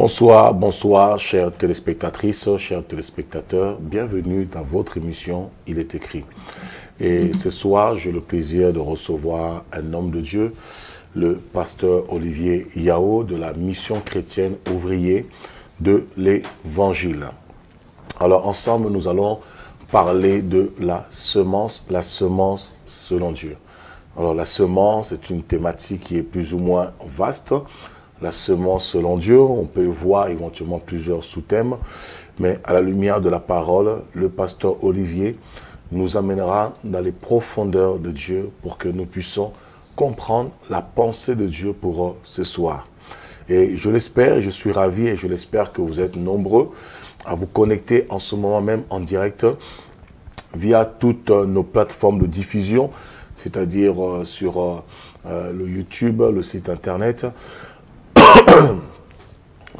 Bonsoir, bonsoir, chères téléspectatrices, chers téléspectateurs. Bienvenue dans votre émission Il est écrit. Et ce soir, j'ai le plaisir de recevoir un homme de Dieu, le pasteur Olivier Yao de la mission chrétienne ouvrier de l'Évangile. Alors ensemble, nous allons parler de la semence selon Dieu. Alors la semence est une thématique qui est plus ou moins vaste. La semence selon Dieu, on peut voir éventuellement plusieurs sous-thèmes, mais à la lumière de la parole, le pasteur Olivier nous amènera dans les profondeurs de Dieu pour que nous puissions comprendre la pensée de Dieu pour ce soir. Et je l'espère, je suis ravi et je l'espère que vous êtes nombreux à vous connecter en ce moment même en direct via toutes nos plateformes de diffusion, c'est-à-dire sur le YouTube, le site internet,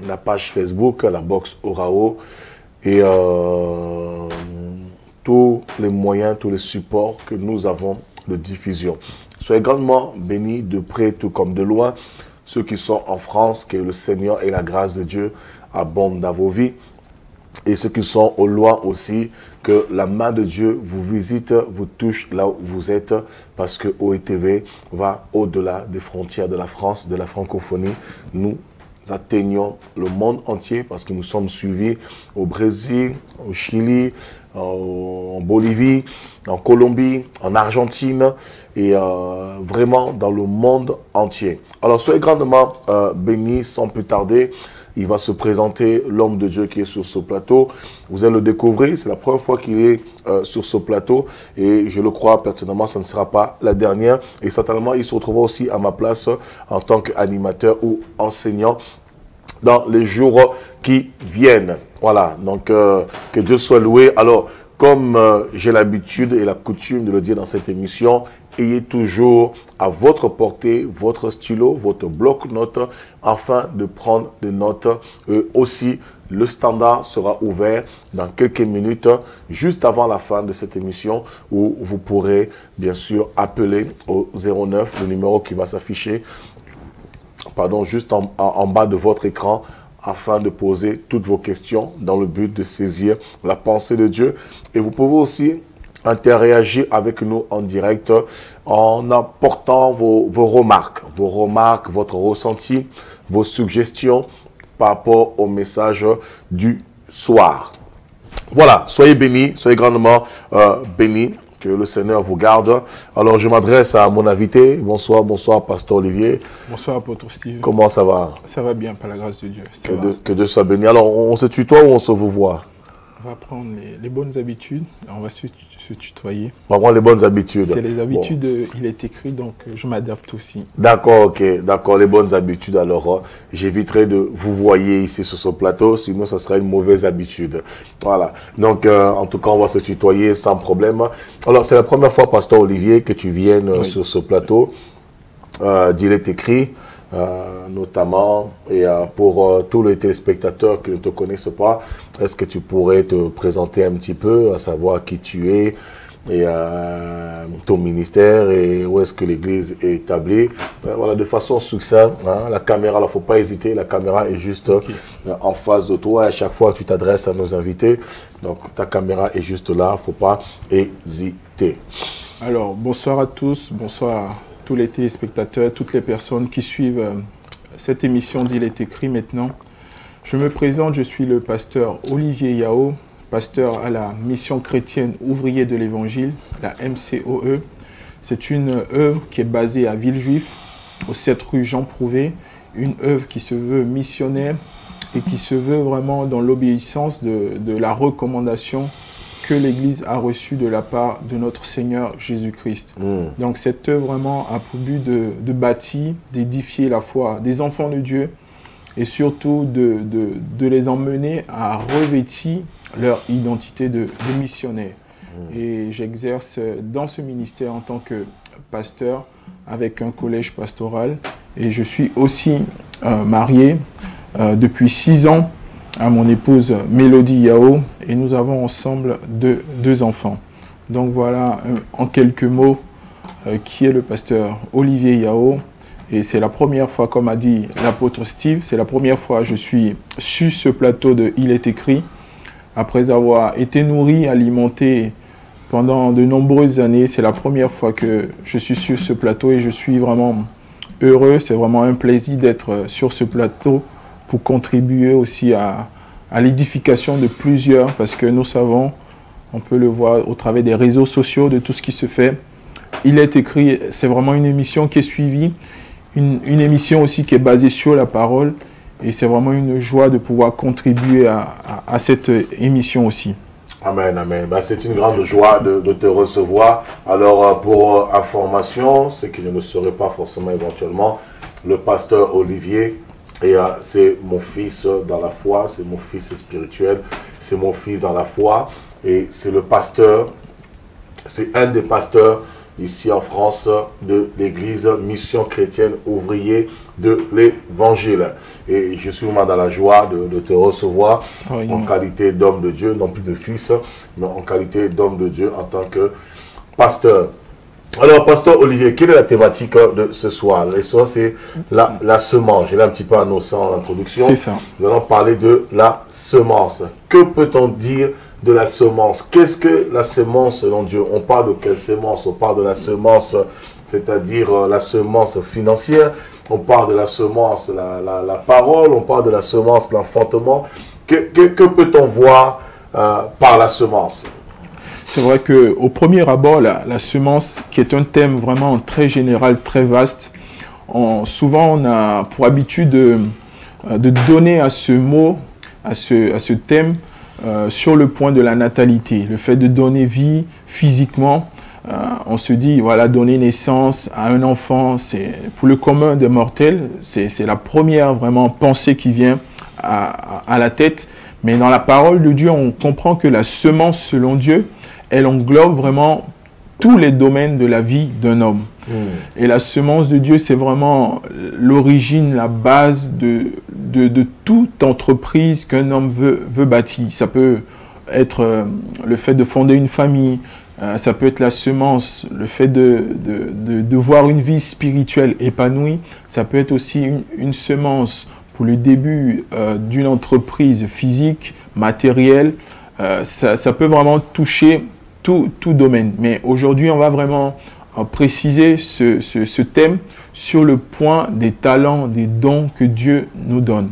la page Facebook, la box Orao et tous les moyens, tous les supports que nous avons de diffusion. Soyez grandement bénis de près tout comme de loin, ceux qui sont en France, que le Seigneur et la grâce de Dieu abondent dans vos vies. Et ceux qui sont au loin aussi, que la main de Dieu vous visite, vous touche là où vous êtes, parce que OETV va au-delà des frontières de la France, de la francophonie. Nous atteignons le monde entier parce que nous sommes suivis au Brésil, au Chili, en Bolivie, en Colombie, en Argentine et vraiment dans le monde entier. Alors soyez grandement bénis sans plus tarder. Il va se présenter, l'homme de Dieu qui est sur ce plateau. Vous allez le découvrir, c'est la première fois qu'il est sur ce plateau. Et je le crois personnellement, ce ne sera pas la dernière. Et certainement, il se retrouvera aussi à ma place en tant qu'animateur ou enseignant dans les jours qui viennent. Voilà, donc que Dieu soit loué. Alors, comme j'ai l'habitude et la coutume de le dire dans cette émission, ayez toujours à votre portée votre stylo, votre bloc-notes, afin de prendre des notes. Aussi, le standard sera ouvert dans quelques minutes, juste avant la fin de cette émission, où vous pourrez bien sûr appeler au 09, le numéro qui va s'afficher, pardon, juste en bas de votre écran, afin de poser toutes vos questions dans le but de saisir la pensée de Dieu. Et vous pouvez aussi interagir avec nous en direct en apportant vos remarques, votre ressenti, vos suggestions par rapport au message du soir. Voilà, soyez bénis, soyez grandement bénis. Que le Seigneur vous garde. Alors, je m'adresse à mon invité. Bonsoir, bonsoir, pasteur Olivier. Bonsoir, apôtre Steve. Comment ça va? Ça va bien, par la grâce de Dieu. Que Dieu soit béni. Alors, on se tutoie ou on se vous voit? On va prendre les bonnes habitudes. On va se tutoyer. On va prendre les bonnes habitudes. C'est les habitudes, bon. Il est écrit, donc je m'adapte aussi. D'accord, ok. D'accord, les bonnes habitudes. Alors, j'éviterai de vous voyer ici sur ce plateau, sinon ça serait une mauvaise habitude. Voilà. Donc, en tout cas, on va se tutoyer sans problème. Alors, c'est la première fois, pasteur Olivier, que tu viennes sur ce plateau. Il est écrit. Notamment, et pour tous les téléspectateurs qui ne te connaissent pas, est-ce que tu pourrais te présenter un petit peu, à savoir qui tu es, et ton ministère, et où est-ce que l'Église est établie, voilà, de façon succincte, hein, la caméra, il ne faut pas hésiter, la caméra est juste en face de toi, et à chaque fois que tu t'adresses à nos invités, donc ta caméra est juste là, il ne faut pas hésiter. Alors, bonsoir à tous, bonsoir à tous les téléspectateurs, toutes les personnes qui suivent cette émission d'Il est écrit maintenant. Je me présente, je suis le pasteur Olivier Yao, pasteur à la mission chrétienne ouvrier de l'Évangile, la MCOE. C'est une œuvre qui est basée à Villejuif, au 7 rue Jean Prouvé, une œuvre qui se veut missionnaire et qui se veut vraiment dans l'obéissance de la recommandation que l'Église a reçue de la part de notre Seigneur Jésus-Christ. Donc cette œuvre vraiment a pour but de bâtir, d'édifier la foi des enfants de Dieu et surtout de les emmener à revêtir leur identité de missionnaire. Et j'exerce dans ce ministère en tant que pasteur avec un collège pastoral et je suis aussi marié depuis 6 ans à mon épouse Mélodie Yao et nous avons ensemble deux enfants. Donc voilà en quelques mots qui est le pasteur Olivier Yao Et c'est la première fois, comme a dit l'apôtre Steve, c'est la première fois que je suis sur ce plateau de Il est écrit, après avoir été nourri, alimenté pendant de nombreuses années. C'est la première fois que je suis sur ce plateau et je suis vraiment heureux. C'est vraiment un plaisir d'être sur ce plateau pour contribuer aussi à l'édification de plusieurs, parce que nous savons, on peut le voir au travers des réseaux sociaux, de tout ce qui se fait. Il est écrit, c'est vraiment une émission qui est suivie, une émission aussi qui est basée sur la parole, et c'est vraiment une joie de pouvoir contribuer à cette émission aussi. Amen, amen. Ben, c'est une grande joie de te recevoir. Alors, pour information, ce qui ne le serait pas forcément éventuellement, le pasteur Olivier, et c'est mon fils dans la foi, c'est mon fils spirituel, c'est mon fils dans la foi, et c'est le pasteur, c'est un des pasteurs ici en France de l'église Mission Chrétienne Ouvrier de l'Évangile. Et je suis vraiment dans la joie de te recevoir en qualité d'homme de Dieu, non plus de fils, mais en qualité d'homme de Dieu en tant que pasteur. Alors, pasteur Olivier, quelle est la thématique de ce soir? Ce soir, c'est la semence. Je l'ai un petit peu annoncé en introduction. C'est ça. Nous allons parler de la semence. Que peut-on dire de la semence? Qu'est-ce que la semence selon Dieu? On parle de quelle semence? On parle de la semence, c'est-à-dire la semence financière. On parle de la semence, la parole. On parle de la semence, l'enfantement. Que peut-on voir par la semence? C'est vrai qu'au premier abord, la semence, qui est un thème vraiment très général, très vaste, souvent on a pour habitude de donner à ce mot, à ce thème, sur le point de la natalité, le fait de donner vie physiquement. On se dit, voilà, donner naissance à un enfant, c'est pour le commun des mortels, c'est la première vraiment pensée qui vient à la tête. Mais dans la parole de Dieu, on comprend que la semence selon Dieu, elle englobe vraiment tous les domaines de la vie d'un homme. Et la semence de Dieu, c'est vraiment l'origine, la base de toute entreprise qu'un homme veut bâtir. Ça peut être le fait de fonder une famille, ça peut être la semence, le fait de voir une vie spirituelle épanouie, ça peut être aussi une semence pour le début d'une entreprise physique, matérielle. Ça peut vraiment toucher tout domaine. Mais aujourd'hui, on va vraiment préciser ce thème sur le point des talents, des dons que Dieu nous donne.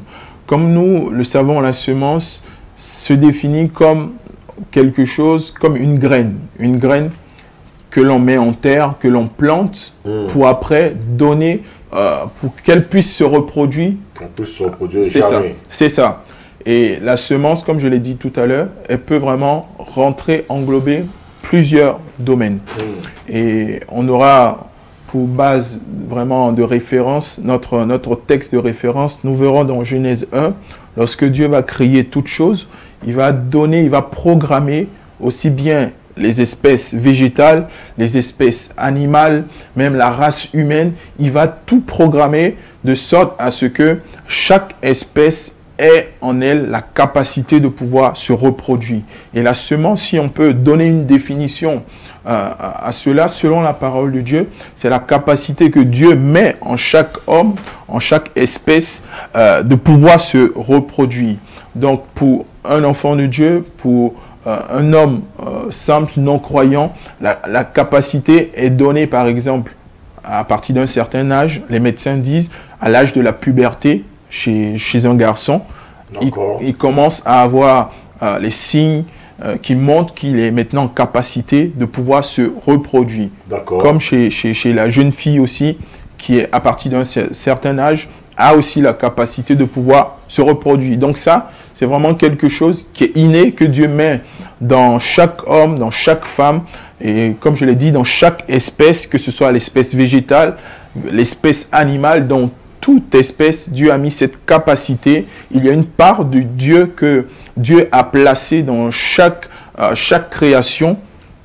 Comme nous le savons, la semence se définit comme quelque chose, comme une graine que l'on met en terre, que l'on plante pour après donner, pour qu'elle puisse se reproduire. Qu'elle puisse se reproduire jamais. C'est ça. Et la semence, comme je l'ai dit tout à l'heure, elle peut vraiment englober plusieurs domaines. Et on aura pour base vraiment de référence, notre texte de référence, nous verrons dans Genèse 1, lorsque Dieu va créer toutes choses, il va programmer aussi bien les espèces végétales, les espèces animales, même la race humaine, il va tout programmer de sorte à ce que chaque espèce ait en elle la capacité de pouvoir se reproduire. Et la semence, si on peut donner une définition à cela, selon la parole de Dieu, c'est la capacité que Dieu met en chaque homme, en chaque espèce, de pouvoir se reproduire. Donc, pour un enfant de Dieu, pour un homme simple, non-croyant, la capacité est donnée, par exemple, à partir d'un certain âge. Les médecins disent, à l'âge de la puberté, chez un garçon, il commence à avoir les signes qui montrent qu'il est maintenant en capacité de pouvoir se reproduire. Comme chez la jeune fille aussi, qui est à partir d'un certain âge, a aussi la capacité de pouvoir se reproduire. Donc ça, c'est vraiment quelque chose qui est inné, que Dieu met dans chaque homme, dans chaque femme, et comme je l'ai dit, dans chaque espèce, que ce soit l'espèce végétale, l'espèce animale, dont toute espèce, Dieu a mis cette capacité. Il y a une part de Dieu que Dieu a placée dans chaque création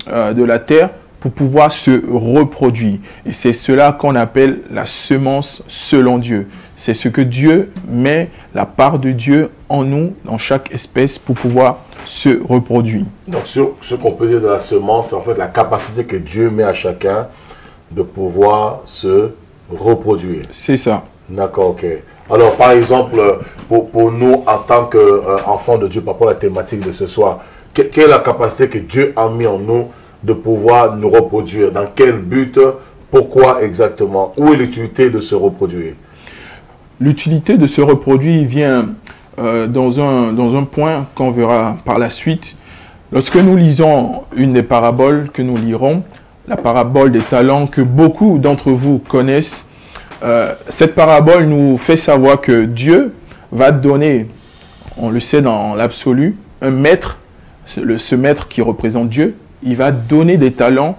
de la terre pour pouvoir se reproduire. Et c'est cela qu'on appelle la semence selon Dieu. C'est ce que Dieu met, la part de Dieu en nous, dans chaque espèce, pour pouvoir se reproduire. Donc, ce qu'on peut dire de la semence, c'est en fait la capacité que Dieu met à chacun de pouvoir se Reproduire. C'est ça. D'accord, ok. Alors, par exemple, pour nous, en tant qu'enfants de Dieu, par rapport à la thématique de ce soir, quelle est la capacité que Dieu a mis en nous de pouvoir nous reproduire? Dans quel but? Pourquoi exactement? Où est l'utilité de se reproduire? L'utilité de se reproduire vient dans un point qu'on verra par la suite. Lorsque nous lisons une des paraboles que nous lirons, la parabole des talents que beaucoup d'entre vous connaissent, cette parabole nous fait savoir que Dieu va donner, on le sait dans l'absolu, un maître, ce maître qui représente Dieu, il va donner des talents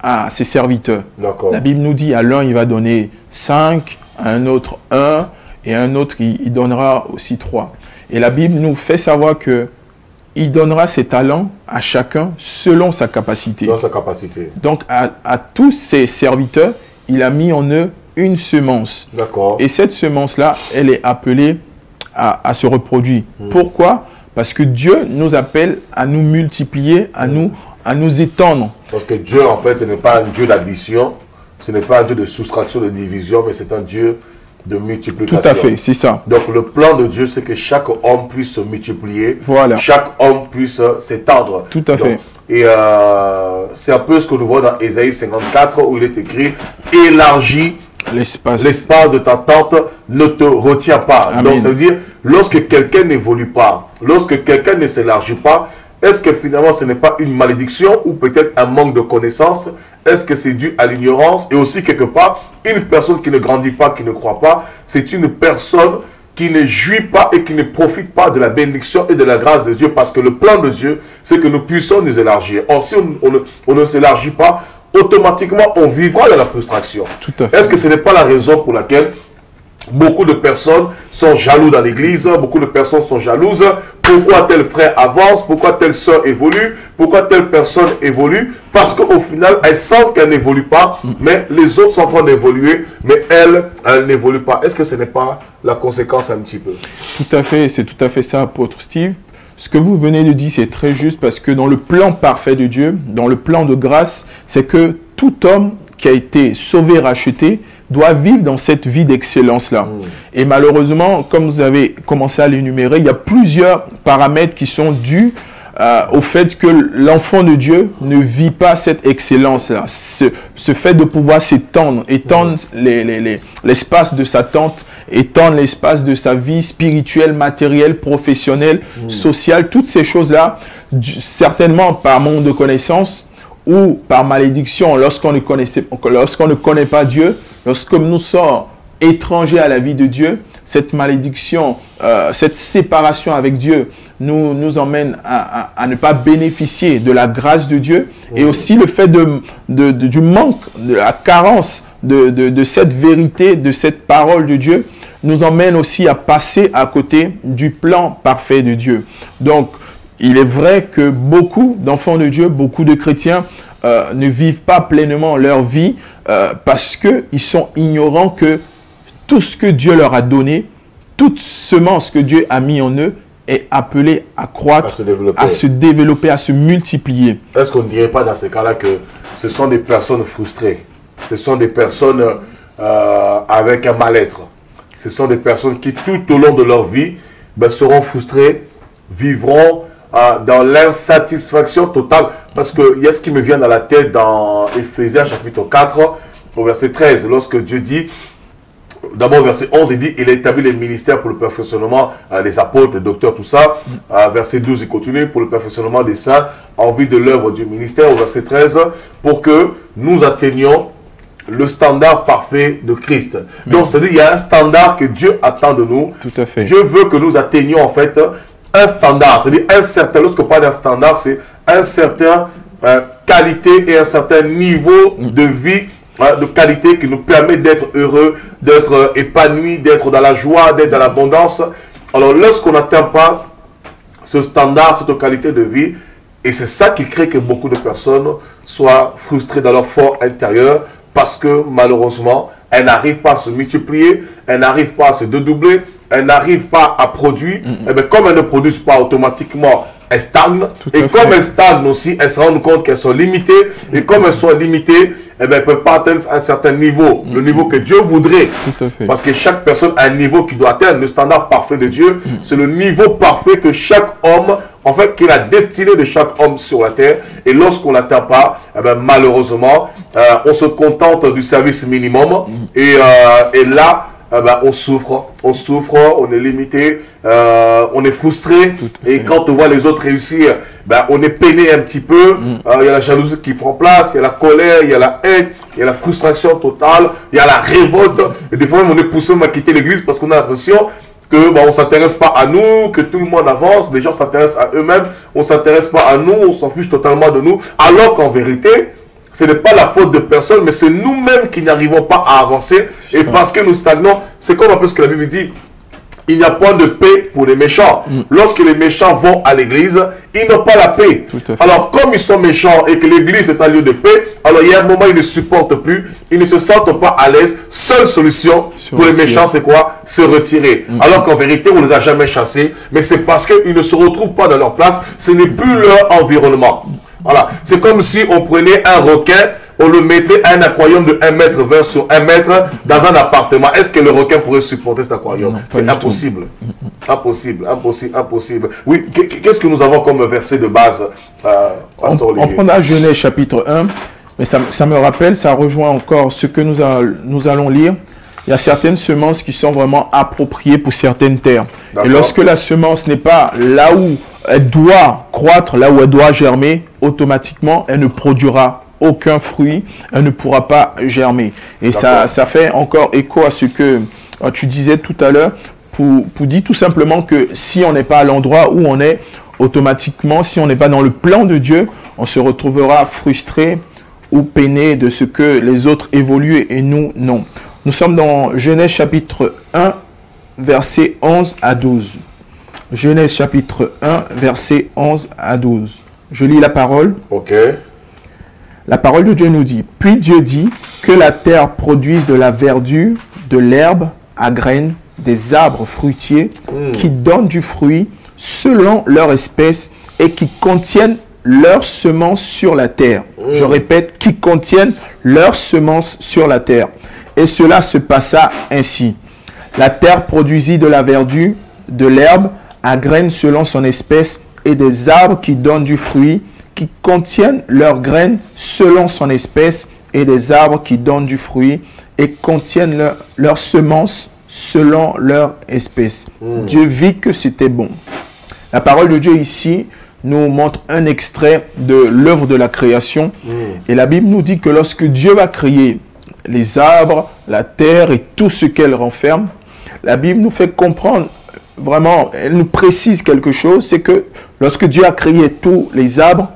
à ses serviteurs. La Bible nous dit à l'un il va donner 5, à un autre 1, et à un autre il donnera aussi 3. Et la Bible nous fait savoir que il donnera ses talents à chacun selon sa capacité. Selon sa capacité. Donc, à tous ses serviteurs, il a mis en eux une semence. D'accord. Et cette semence-là, elle est appelée à se reproduire. Pourquoi? Parce que Dieu nous appelle à nous multiplier, à nous étendre. Parce que Dieu, en fait, ce n'est pas un Dieu d'addition, ce n'est pas un Dieu de soustraction, de division, mais c'est un Dieu de multiplication. Tout à fait, c'est ça. Donc le plan de Dieu, c'est que chaque homme puisse se multiplier, voilà. Chaque homme puisse s'étendre. Tout à fait. Et c'est un peu ce que nous voyons dans Ésaïe 54 où il est écrit « Élargis l'espace de ta tente, ne te retiens pas ». Donc ça veut dire, lorsque quelqu'un n'évolue pas, lorsque quelqu'un ne s'élargit pas, est-ce que finalement ce n'est pas une malédiction ou peut-être un manque de connaissance? Est-ce que c'est dû à l'ignorance? Et aussi quelque part, une personne qui ne grandit pas, qui ne croit pas, c'est une personne qui ne jouit pas et qui ne profite pas de la bénédiction et de la grâce de Dieu. Parce que le plan de Dieu, c'est que nous puissions nous élargir. Or, si on ne s'élargit pas, automatiquement, on vivra dans la frustration. Est-ce que ce n'est pas la raison pour laquelle beaucoup de personnes sont jaloux dans l'église, beaucoup de personnes sont jalouses? Pourquoi tel frère avance? Pourquoi telle soeur évolue? Pourquoi telle personne évolue? Parce qu'au final, elles sentent qu'elle n'évolue pas, mais les autres sont en train d'évoluer, mais elle n'évolue pas. Est-ce que ce n'est pas la conséquence un petit peu? Tout à fait, c'est tout à fait ça, apôtre Steve. Ce que vous venez de dire, c'est très juste parce que dans le plan parfait de Dieu, dans le plan de grâce, c'est que tout homme qui a été sauvé, racheté, doit vivre dans cette vie d'excellence-là. Et malheureusement, comme vous avez commencé à l'énumérer, il y a plusieurs paramètres qui sont dus au fait que l'enfant de Dieu ne vit pas cette excellence-là. Ce fait de pouvoir s'étendre, étendre l'espace de sa tente, étendre l'espace de sa vie spirituelle, matérielle, professionnelle, sociale, toutes ces choses-là, certainement par manque de connaissance ou par malédiction, lorsqu'on ne connaît pas Dieu, lorsque nous sommes étrangers à la vie de Dieu, cette malédiction, cette séparation avec Dieu nous emmène à ne pas bénéficier de la grâce de Dieu. Et aussi le fait du manque, de la carence de cette vérité, de cette parole de Dieu, nous emmène aussi à passer à côté du plan parfait de Dieu. Donc, il est vrai que beaucoup d'enfants de Dieu, beaucoup de chrétiens ne vivent pas pleinement leur vie parce qu'ils sont ignorants que tout ce que Dieu leur a donné, toute semence que Dieu a mis en eux est appelée à croître, à se développer, à se multiplier. Est-ce qu'on ne dirait pas dans ces cas-là que ce sont des personnes frustrées? Ce sont des personnes avec un mal-être. Ce sont des personnes qui tout au long de leur vie seront frustrées, vivront dans l'insatisfaction totale. Parce qu'il y a ce qui me vient dans la tête dans Éphésiens chapitre 4, au verset 13, lorsque Dieu dit, d'abord verset 11, il dit, il a établi les ministères pour le perfectionnement des apôtres, des docteurs, tout ça. Verset 12, il continue, pour le perfectionnement des saints, en vue de l'œuvre du ministère. Au verset 13, pour que nous atteignions le standard parfait de Christ. Donc, c'est-à-dire, il y a un standard que Dieu attend de nous. Tout à fait. Dieu veut que nous atteignions, en fait, un standard. C'est-à-dire, un certain, lorsque on parle d'un standard, c'est un certain qualité et un certain niveau de vie, de qualité qui nous permet d'être heureux, d'être épanoui, d'être dans la joie, d'être dans l'abondance. Alors, lorsqu'on n'atteint pas ce standard, cette qualité de vie, et c'est ça qui crée que beaucoup de personnes soient frustrées dans leur fort intérieur, parce que malheureusement, elles n'arrivent pas à se multiplier, elles n'arrivent pas à se dédoubler, elles n'arrivent pas à produire. Et bien, comme elles ne produisent pas automatiquement, elles stagnent. Tout à Et fait. comme elles stagnent aussi, elles se rendent compte qu'elles sont limitées. Et comme elles sont limitées, eh ben, elles ne peuvent pas atteindre un certain niveau, le niveau que Dieu voudrait. Tout à fait. Parce que chaque personne a un niveau qu'il doit atteindre. Le standard parfait de Dieu, c'est le niveau parfait que chaque homme, en fait, qui est la destinée de chaque homme sur la terre. Et lorsqu'on ne l'atteint pas, eh ben, malheureusement, on se contente du service minimum. Et là, ben, on souffre, on est limité, on est frustré. Et quand on voit les autres réussir, ben, on est peiné un petit peu. Il y a la jalousie qui prend place, il y a la colère, il y a la haine, il y a la frustration totale, il y a la révolte. Et des fois même, on est poussé à quitter l'église parce qu'on a l'impression que on ne s'intéresse pas à nous, que tout le monde avance, les gens s'intéressent à eux-mêmes, on ne s'intéresse pas à nous, on s'en fiche totalement de nous. Alors qu'en vérité, ce n'est pas la faute de personne, mais c'est nous-mêmes qui n'arrivons pas à avancer. Et parce que nous stagnons, c'est comme un peu ce que la Bible dit. Il n'y a point de paix pour les méchants. Lorsque les méchants vont à l'église, ils n'ont pas la paix. Alors, comme ils sont méchants et que l'église est un lieu de paix, alors il y a un moment, ils ne supportent plus, ils ne se sentent pas à l'aise. Seule solution pour les méchants, c'est quoi? Se retirer. Alors qu'en vérité, on ne les a jamais chassés, mais c'est parce qu'ils ne se retrouvent pas dans leur place, ce n'est plus leur environnement. Voilà. C'est comme si on prenait un requin, on le mettrait à un aquarium de 1,20 m sur 1 mètre dans un appartement. Est-ce que le requin pourrait supporter cet aquarium? C'est impossible. Impossible, impossible, impossible. Oui, qu'est-ce que nous avons comme verset de base, Pasteur Olivier? On prendra Genèse chapitre 1, mais ça me rappelle, ça rejoint encore ce que nous allons lire. Il y a certaines semences qui sont vraiment appropriées pour certaines terres. Et lorsque la semence n'est pas là où elle doit croître, là où elle doit germer, automatiquement, elle ne produira aucun fruit, elle ne pourra pas germer. Et ça fait encore écho à ce que tu disais tout à l'heure, pour dire tout simplement que si on n'est pas à l'endroit où on est, automatiquement, si on n'est pas dans le plan de Dieu, on se retrouvera frustré ou peiné de ce que les autres évoluent et nous, non. Nous sommes dans Genèse chapitre 1, versets 11 à 12. Genèse chapitre 1, versets 11 à 12. Je lis la parole. Ok. La parole de Dieu nous dit, « Puis Dieu dit que la terre produise de la verdure, de l'herbe à graines, des arbres fruitiers qui donnent du fruit selon leur espèce et qui contiennent leurs semences sur la terre. » Je répète, qui contiennent leurs semences sur la terre. Et cela se passa ainsi. La terre produisit de la verdure, de l'herbe à graines selon son espèce et des arbres qui donnent du fruit, qui contiennent leurs graines selon son espèce et des arbres qui donnent du fruit et contiennent leurs semences selon leur espèce. Dieu vit que c'était bon. La parole de Dieu ici nous montre un extrait de l'œuvre de la création. Et la Bible nous dit que lorsque Dieu va créer les arbres, la terre et tout ce qu'elle renferme, la Bible nous fait comprendre, vraiment, elle nous précise quelque chose, c'est que lorsque Dieu a créé tous les arbres,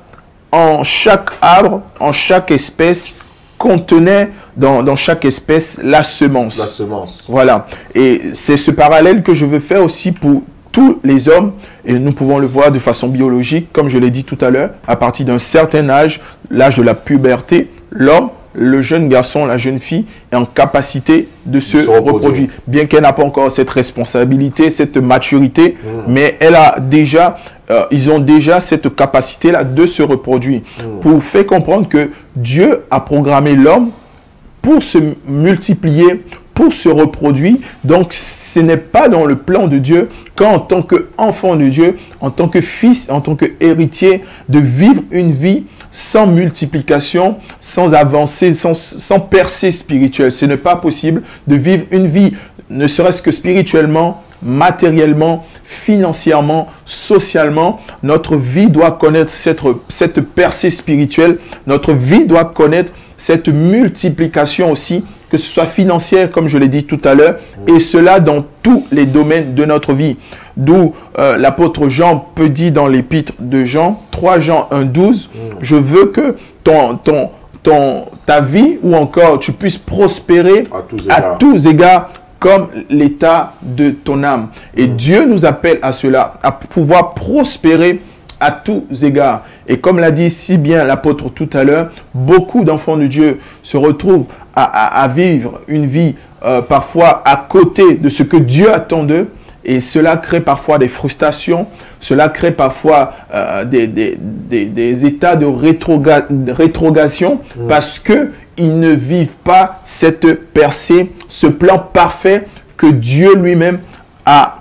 en chaque arbre, en chaque espèce, contenait dans chaque espèce la semence. La semence. Voilà. Et c'est ce parallèle que je veux faire aussi pour tous les hommes, et nous pouvons le voir de façon biologique, comme je l'ai dit tout à l'heure, à partir d'un certain âge, l'âge de la puberté, l'homme, le jeune garçon, la jeune fille est en capacité de se reproduire. Bien qu'elle n'a pas encore cette responsabilité, cette maturité, mais elle a déjà, ils ont déjà cette capacité-là de se reproduire. Pour vous faire comprendre que Dieu a programmé l'homme pour se multiplier, pour se reproduire. Donc, ce n'est pas dans le plan de Dieu qu'en tant qu'enfant de Dieu, en tant que fils, en tant qu'héritier, de vivre une vie sans multiplication, sans avancée, sans percée spirituelle. Ce n'est pas possible de vivre une vie, ne serait-ce que spirituellement, matériellement, financièrement, socialement. Notre vie doit connaître cette percée spirituelle. Notre vie doit connaître cette multiplication aussi, que ce soit financière, comme je l'ai dit tout à l'heure, et cela dans tous les domaines de notre vie. D'où l'apôtre Jean peut dire dans l'épître de Jean, 3 Jean 1, 12, je veux que ta vie, ou encore tu puisses prospérer à tous égards, comme l'état de ton âme. Et Dieu nous appelle à cela, à pouvoir prospérer à tous égards. Et comme l'a dit si bien l'apôtre tout à l'heure, beaucoup d'enfants de Dieu se retrouvent à vivre une vie parfois à côté de ce que Dieu attend d'eux. et cela crée parfois des frustrations, cela crée parfois des états de rétrogradation parce qu'ils ne vivent pas cette percée, ce plan parfait que Dieu lui-même a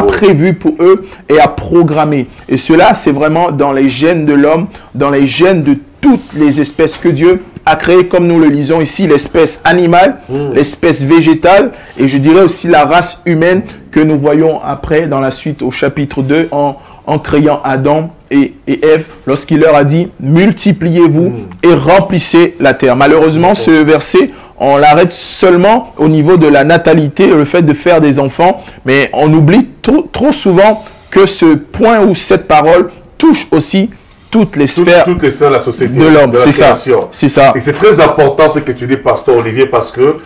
prévu pour eux et a programmé. Et cela, c'est vraiment dans les gènes de l'homme, dans les gènes de toutes les espèces que Dieu a créées, comme nous le lisons ici, l'espèce animale, l'espèce végétale, et je dirais aussi la race humaine que nous voyons après dans la suite au chapitre 2 en créant Adam et Ève, lorsqu'il leur a dit « Multipliez-vous et remplissez la terre ». Malheureusement, ce verset, on l'arrête seulement au niveau de la natalité, le fait de faire des enfants, mais on oublie trop souvent que ce point ou cette parole touche aussi toutes les sphères de la société, de l'homme. C'est ça. Et c'est très important ce que tu dis, Pasteur Olivier, parce que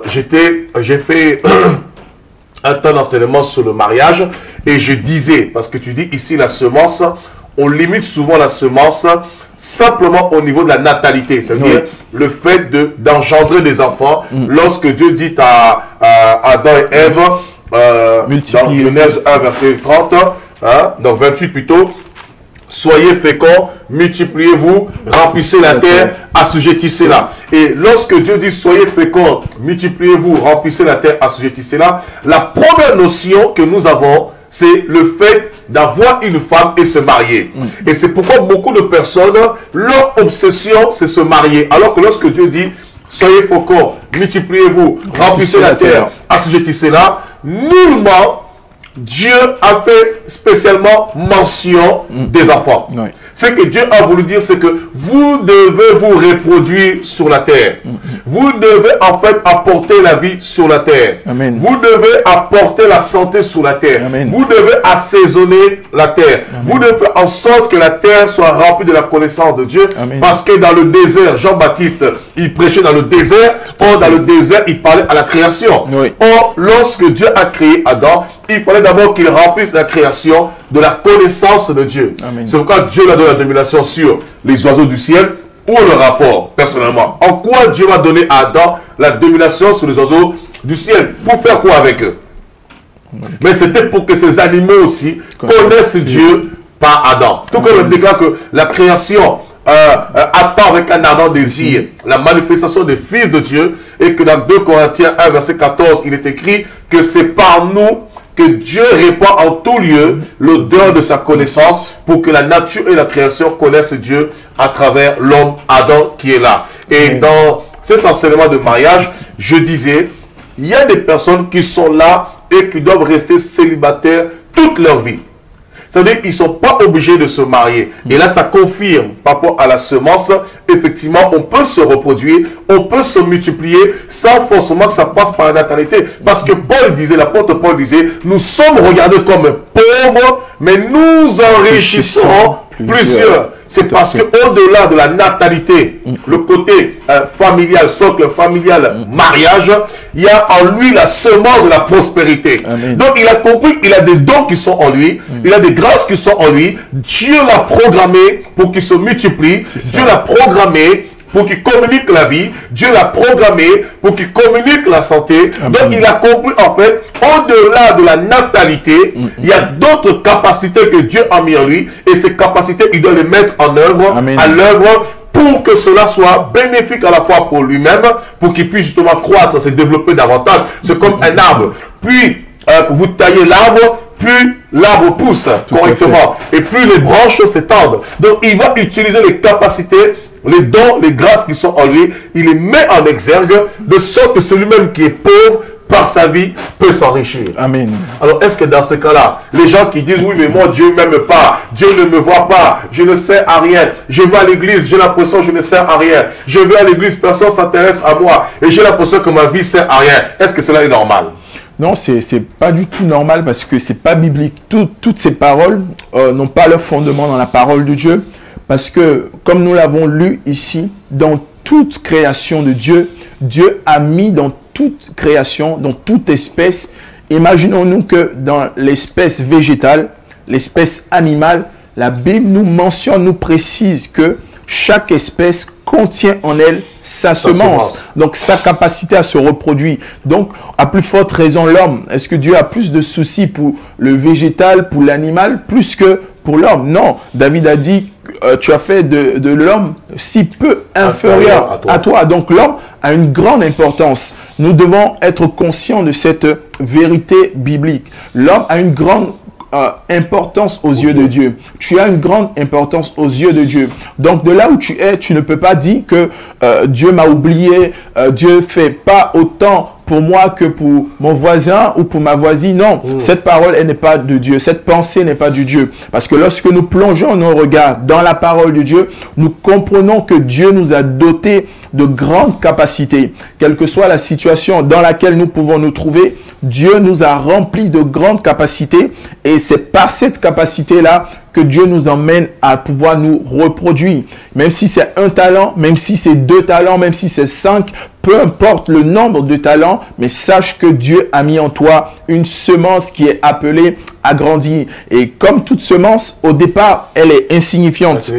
j'ai fait un temps d'enseignement sur le mariage et je disais, parce que tu dis ici la semence, on limite souvent la semence simplement au niveau de la natalité, c'est-à-dire le fait d'engendrer des enfants. Lorsque Dieu dit à Adam et Ève, dans Genèse 1, verset 30, dans 28 plutôt, soyez féconds, multipliez-vous, remplissez la terre, assujettissez-la. Et lorsque Dieu dit soyez féconds, multipliez-vous, remplissez la terre, assujettissez-la, la première notion que nous avons, c'est le fait d'avoir une femme et se marier. Et c'est pourquoi beaucoup de personnes, leur obsession, c'est se marier. Alors que lorsque Dieu dit soyez féconds, multipliez-vous, remplissez la terre, assujettissez-la, nullement Dieu a fait spécialement mention des enfants. Ce que Dieu a voulu dire, c'est que vous devez vous reproduire sur la terre. Vous devez en fait apporter la vie sur la terre. Amen. Vous devez apporter la santé sur la terre. Amen. Vous devez assaisonner la terre. Amen. Vous devez faire en sorte que la terre soit remplie de la connaissance de Dieu. Amen. Parce que dans le désert, Jean-Baptiste, il prêchait dans le désert. Or, dans le désert, il parlait à la création. Or, lorsque Dieu a créé Adam, il fallait d'abord qu'il remplisse la création de la connaissance de Dieu. C'est pourquoi Dieu lui a donné la domination sur les oiseaux du ciel. Ou le rapport, personnellement. En quoi Dieu a donné à Adam la domination sur les oiseaux du ciel? Pour faire quoi avec eux? Mais c'était pour que ces animaux aussi connaissent Dieu par Adam. Tout comme on déclare que la création attend avec un ardent désir la manifestation des fils de Dieu, et que dans 2 Corinthiens 1, verset 14, il est écrit que c'est par nous que Dieu répand en tout lieu l'odeur de sa connaissance, pour que la nature et la création connaissent Dieu à travers l'homme Adam qui est là. Et dans cet enseignement de mariage, je disais, il y a des personnes qui sont là et qui doivent rester célibataires toute leur vie. C'est-à-dire qu'ils ne sont pas obligés de se marier. Et là, ça confirme par rapport à la semence. Effectivement, on peut se reproduire, on peut se multiplier sans forcément que ça passe par la natalité. Parce que Paul disait, l'apôtre Paul disait, nous sommes regardés comme pauvres, mais nous enrichissons plusieurs. C'est parce qu'au-delà de la natalité, le côté familial, socle familial, mariage, il y a en lui la semence de la prospérité. Amen. Donc il a compris qu'il a des dons qui sont en lui, il a des grâces qui sont en lui. Dieu l'a programmé pour qu'il se multiplie. Dieu l'a programmé pour qu'il communique la vie. Dieu l'a programmé pour qu'il communique la santé. Amen. Donc il a compris en fait, au-delà de la natalité, il y a d'autres capacités que Dieu a mis en lui. Et ces capacités, il doit les mettre en œuvre, à l'œuvre, pour que cela soit bénéfique à la fois pour lui-même, pour qu'il puisse justement croître, se développer davantage. C'est comme un arbre. Puis, vous taillez l'arbre, plus l'arbre pousse correctement. Et plus les branches s'étendent. Donc il va utiliser les capacités, les dons, les grâces qui sont en lui, il les met en exergue, de sorte que celui-même qui est pauvre, par sa vie, peut s'enrichir. Amen. Alors, est-ce que dans ce cas-là, les gens qui disent, oui, mais moi, Dieu ne m'aime pas, Dieu ne me voit pas, je ne sers à rien, je vais à l'église, j'ai l'impression que je ne sers à rien, je vais à l'église, personne ne s'intéresse à moi, et j'ai l'impression que ma vie ne sert à rien. Est-ce que cela est normal? Non, c'est pas du tout normal, parce que c'est pas biblique. Toutes ces paroles n'ont pas leur fondement dans la parole de Dieu. Parce que, comme nous l'avons lu ici, dans toute création de Dieu, Dieu a mis dans toute création, dans toute espèce, imaginons-nous que dans l'espèce végétale, l'espèce animale, la Bible nous mentionne, nous précise que chaque espèce contient en elle sa semence. Donc, sa capacité à se reproduire. Donc, à plus forte raison, l'homme. Est-ce que Dieu a plus de soucis pour le végétal, pour l'animal, plus que pour l'homme? Non. David a dit, tu as fait de l'homme si peu inférieur à toi. Donc, l'homme a une grande importance. Nous devons être conscients de cette vérité biblique. L'homme a une grande importance aux yeux de Dieu. Tu as une grande importance aux yeux de Dieu. Donc, de là où tu es, tu ne peux pas dire que Dieu m'a oublié, Dieu fait pas autant pour moi que pour mon voisin ou pour ma voisine. Non, cette parole, elle n'est pas de Dieu. Cette pensée n'est pas du Dieu. Parce que lorsque nous plongeons nos regards dans la parole de Dieu, nous comprenons que Dieu nous a dotés de grandes capacités. Quelle que soit la situation dans laquelle nous pouvons nous trouver, Dieu nous a remplis de grandes capacités et c'est par cette capacité-là que Dieu nous emmène à pouvoir nous reproduire. Même si c'est un talent, même si c'est 2 talents, même si c'est 5, peu importe le nombre de talents, mais sache que Dieu a mis en toi une semence qui est appelée à grandir. Et comme toute semence, au départ, elle est insignifiante.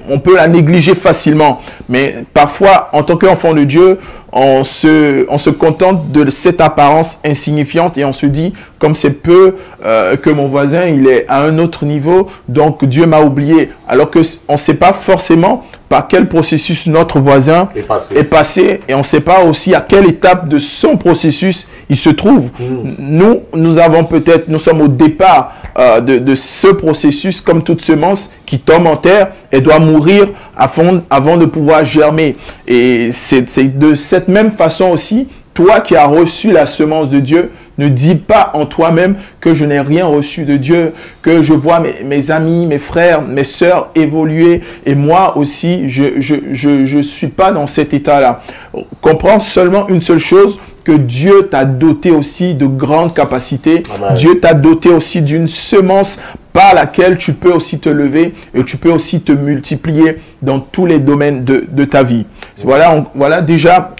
On peut la négliger facilement. Mais parfois, en tant qu'enfant de Dieu, on se contente de cette apparence insignifiante et on se dit, comme c'est peu que mon voisin, il est à un autre niveau, donc Dieu m'a oublié. Alors qu'on ne sait pas forcément par quel processus notre voisin est passé et on ne sait pas aussi à quelle étape de son processus il se trouve. Nous sommes au départ de ce processus comme toute semence qui tombe en terre et doit mourir avant de pouvoir germer. Et c'est de cette même façon aussi, toi qui as reçu la semence de Dieu, ne dis pas en toi-même que je n'ai rien reçu de Dieu, que je vois mes amis, mes frères, mes sœurs évoluer et moi aussi, je suis pas dans cet état-là. Comprends seulement une seule chose, que Dieu t'a doté aussi de grandes capacités. Amen. Dieu t'a doté aussi d'une semence par laquelle tu peux aussi te lever et tu peux aussi te multiplier dans tous les domaines de ta vie. Voilà déjà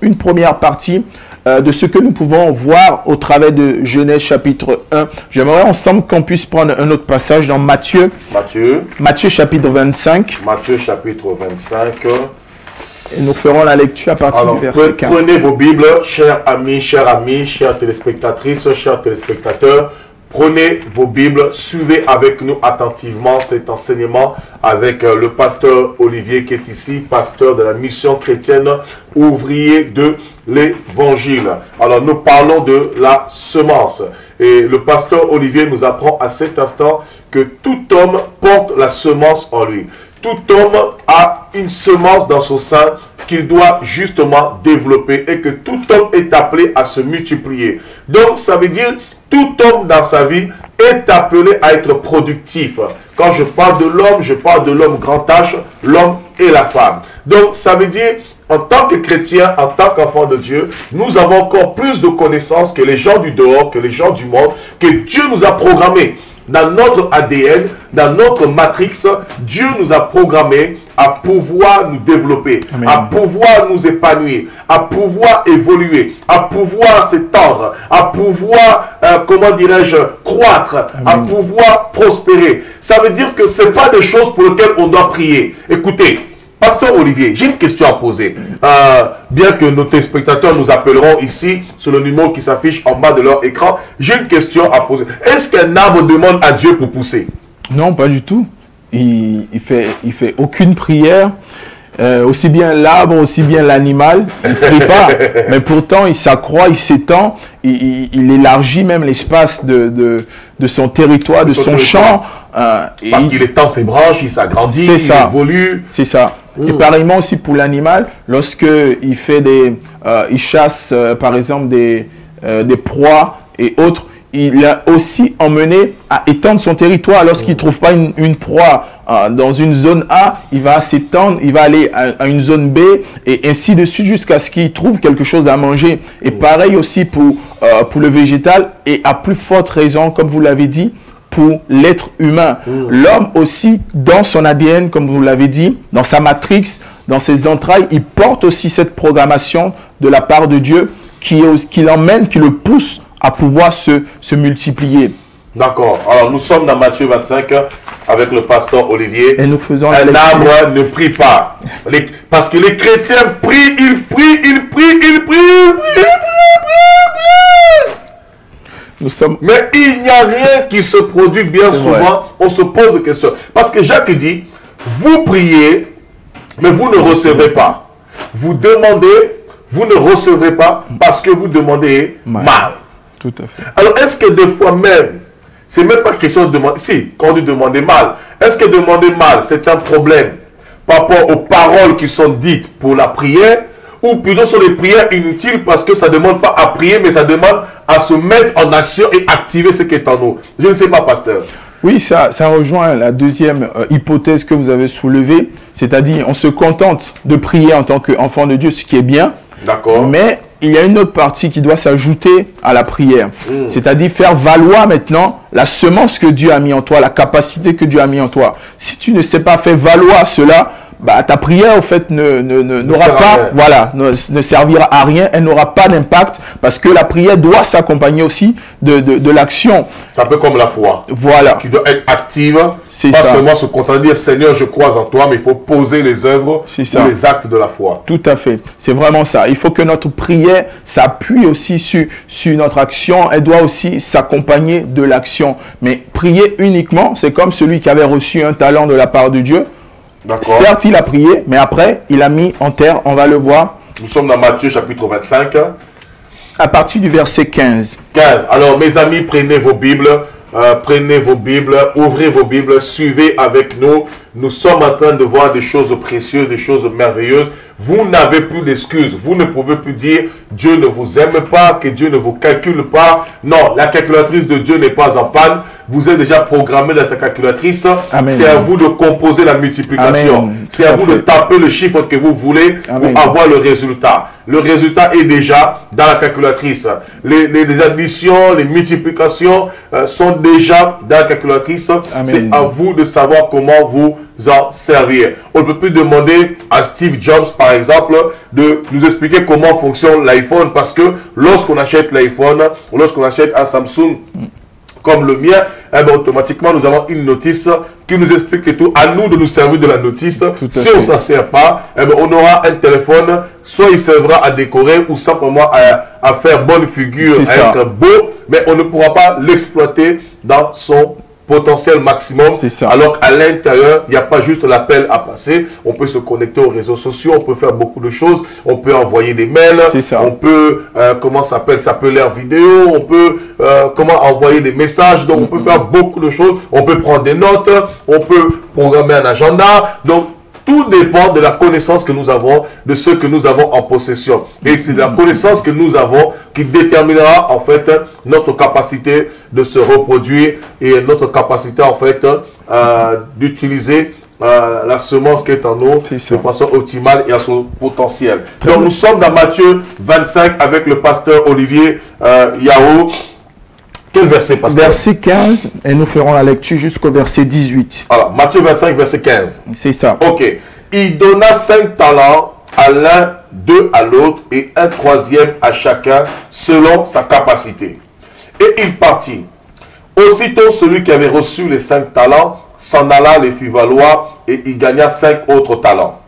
une première partie de ce que nous pouvons voir au travers de Genèse chapitre 1. J'aimerais ensemble qu'on puisse prendre un autre passage dans Matthieu chapitre 25. Matthieu chapitre 25. Et nous ferons la lecture à partir du verset 15. Prenez vos Bibles, chers amis, chères téléspectatrices, chers téléspectateurs. Prenez vos Bibles, suivez avec nous attentivement cet enseignement avec le pasteur Olivier qui est ici, pasteur de la mission chrétienne, ouvrier de l'évangile. Alors nous parlons de la semence et le pasteur Olivier nous apprend à cet instant que tout homme porte la semence en lui. Tout homme a une semence dans son sein qu'il doit justement développer et que tout homme est appelé à se multiplier. Donc ça veut dire tout homme dans sa vie est appelé à être productif. Quand je parle de l'homme, je parle de l'homme grand H, l'homme et la femme. Donc ça veut dire, en tant que chrétien, en tant qu'enfant de Dieu, nous avons encore plus de connaissances que les gens du dehors, que les gens du monde, que Dieu nous a programmés. Dans notre ADN, dans notre matrix, Dieu nous a programmés à pouvoir nous développer, Amen. À pouvoir nous épanouir, à pouvoir évoluer, à pouvoir s'étendre, à pouvoir, croître, Amen. À pouvoir prospérer. Ça veut dire que ce n'est pas des choses pour lesquelles on doit prier. Écoutez, Pasteur Olivier, j'ai une question à poser. Bien que nos téléspectateurs nous appelleront ici sur le numéro qui s'affiche en bas de leur écran, j'ai une question à poser. Est-ce qu'un arbre demande à Dieu pour pousser? Non, pas du tout. Il fait aucune prière. Aussi bien l'arbre, aussi bien l'animal, il ne prie pas. Mais pourtant, il s'accroît, il s'étend, il élargit même l'espace de son territoire, de son champ. Parce qu'il étend ses branches, il s'agrandit, il évolue. C'est ça. Et pareillement aussi pour l'animal, lorsqu'il fait il chasse par exemple des proies et autres, il a aussi emmené à étendre son territoire. Lorsqu'il ne trouve pas une proie dans une zone A, il va s'étendre, il va aller à une zone B et ainsi de suite jusqu'à ce qu'il trouve quelque chose à manger. Et pareil aussi pour le végétal et à plus forte raison, comme vous l'avez dit, pour l'être humain. L'homme aussi, dans son ADN, comme vous l'avez dit, dans sa matrix, dans ses entrailles, il porte aussi cette programmation de la part de Dieu qui l'emmène, qui le pousse à pouvoir se multiplier. D'accord. Alors, nous sommes dans Matthieu 25. avec le pasteur Olivier. Et nous faisons un arbre ne prie pas. Parce que les chrétiens prient, ils prient, ils prient, ils prient, ils prient. Mais il n'y a rien qui se produit bien souvent. Vrai. On se pose des questions. Parce que Jacques dit, vous priez, mais vous ne recevez pas. Vous demandez, vous ne recevrez pas parce que vous demandez mal. Tout à fait. Alors, est-ce que des fois même, c'est même pas question de demander, si, quand on dit demander mal, est-ce que demander mal, c'est un problème par rapport aux paroles qui sont dites pour la prière, ou plutôt sur les prières inutiles parce que ça ne demande pas à prier, mais ça demande à se mettre en action et activer ce qui est en nous. Je ne sais pas, pasteur. Oui, ça rejoint la deuxième hypothèse que vous avez soulevée, c'est-à-dire on se contente de prier en tant qu'enfant de Dieu, ce qui est bien. D'accord. Mais il y a une autre partie qui doit s'ajouter à la prière, c'est-à-dire faire valoir maintenant la semence que Dieu a mis en toi, la capacité que Dieu a mis en toi. Si tu ne sais pas faire valoir cela, bah, ta prière, au fait, n'aura pas, voilà, ne servira à rien, elle n'aura pas d'impact parce que la prière doit s'accompagner aussi de l'action. C'est un peu comme la foi. Voilà. Qui doit être active, pas seulement se contenter de dire Seigneur, je crois en toi, mais il faut poser les œuvres ou les actes de la foi. Tout à fait. C'est vraiment ça. Il faut que notre prière s'appuie aussi sur notre action. Elle doit aussi s'accompagner de l'action. Mais prier uniquement, c'est comme celui qui avait reçu un talent de la part de Dieu. Certes, il a prié, mais après, il a mis en terre, on va le voir. Nous sommes dans Matthieu chapitre 25. À partir du verset 15. 15. Alors, mes amis, prenez vos Bibles, ouvrez vos Bibles, suivez avec nous. Nous sommes en train de voir des choses précieuses, des choses merveilleuses. Vous n'avez plus d'excuses. Vous ne pouvez plus dire Dieu ne vous aime pas, que Dieu ne vous calcule pas. Non, la calculatrice de Dieu n'est pas en panne. Vous êtes déjà programmé dans sa calculatrice. C'est à vous de composer la multiplication. C'est à vous de taper le chiffre que vous voulez pour avoir le résultat. Le résultat est déjà dans la calculatrice. Les additions, les multiplications sont déjà dans la calculatrice. C'est à vous de savoir comment vous en servir. On ne peut plus demander à Steve Jobs, par exemple, de nous expliquer comment fonctionne l'iPhone, parce que lorsqu'on achète l'iPhone, ou lorsqu'on achète un Samsung comme le mien, eh bien, automatiquement, nous avons une notice qui nous explique que tout. À nous de nous servir de la notice. Si on ne s'en sert pas, eh bien, on aura un téléphone, soit il servira à décorer ou simplement à faire bonne figure, à être beau, mais on ne pourra pas l'exploiter dans son potentiel maximum, alors qu'à l'intérieur, il n'y a pas juste l'appel à passer. On peut se connecter aux réseaux sociaux, on peut faire beaucoup de choses, on peut envoyer des mails, on peut, comment ça peut lire vidéo, on peut comment envoyer des messages, donc on peut faire beaucoup de choses, on peut prendre des notes, on peut programmer un agenda, donc tout dépend de la connaissance que nous avons, de ce que nous avons en possession. Et c'est la connaissance que nous avons qui déterminera en fait notre capacité de se reproduire et notre capacité en fait d'utiliser la semence qui est en nous de façon optimale et à son potentiel. Donc nous sommes dans Matthieu 25 avec le pasteur Olivier Yao. Quel verset, pasteur? Verset 15, et nous ferons la lecture jusqu'au verset 18. Alors, Matthieu 25, verset 15. C'est ça. Ok. Il donna 5 talents à l'un, 2 à l'autre, et un troisième à chacun, selon sa capacité. Et il partit. Aussitôt, celui qui avait reçu les 5 talents s'en alla, les fit valoir, et il gagna 5 autres talents.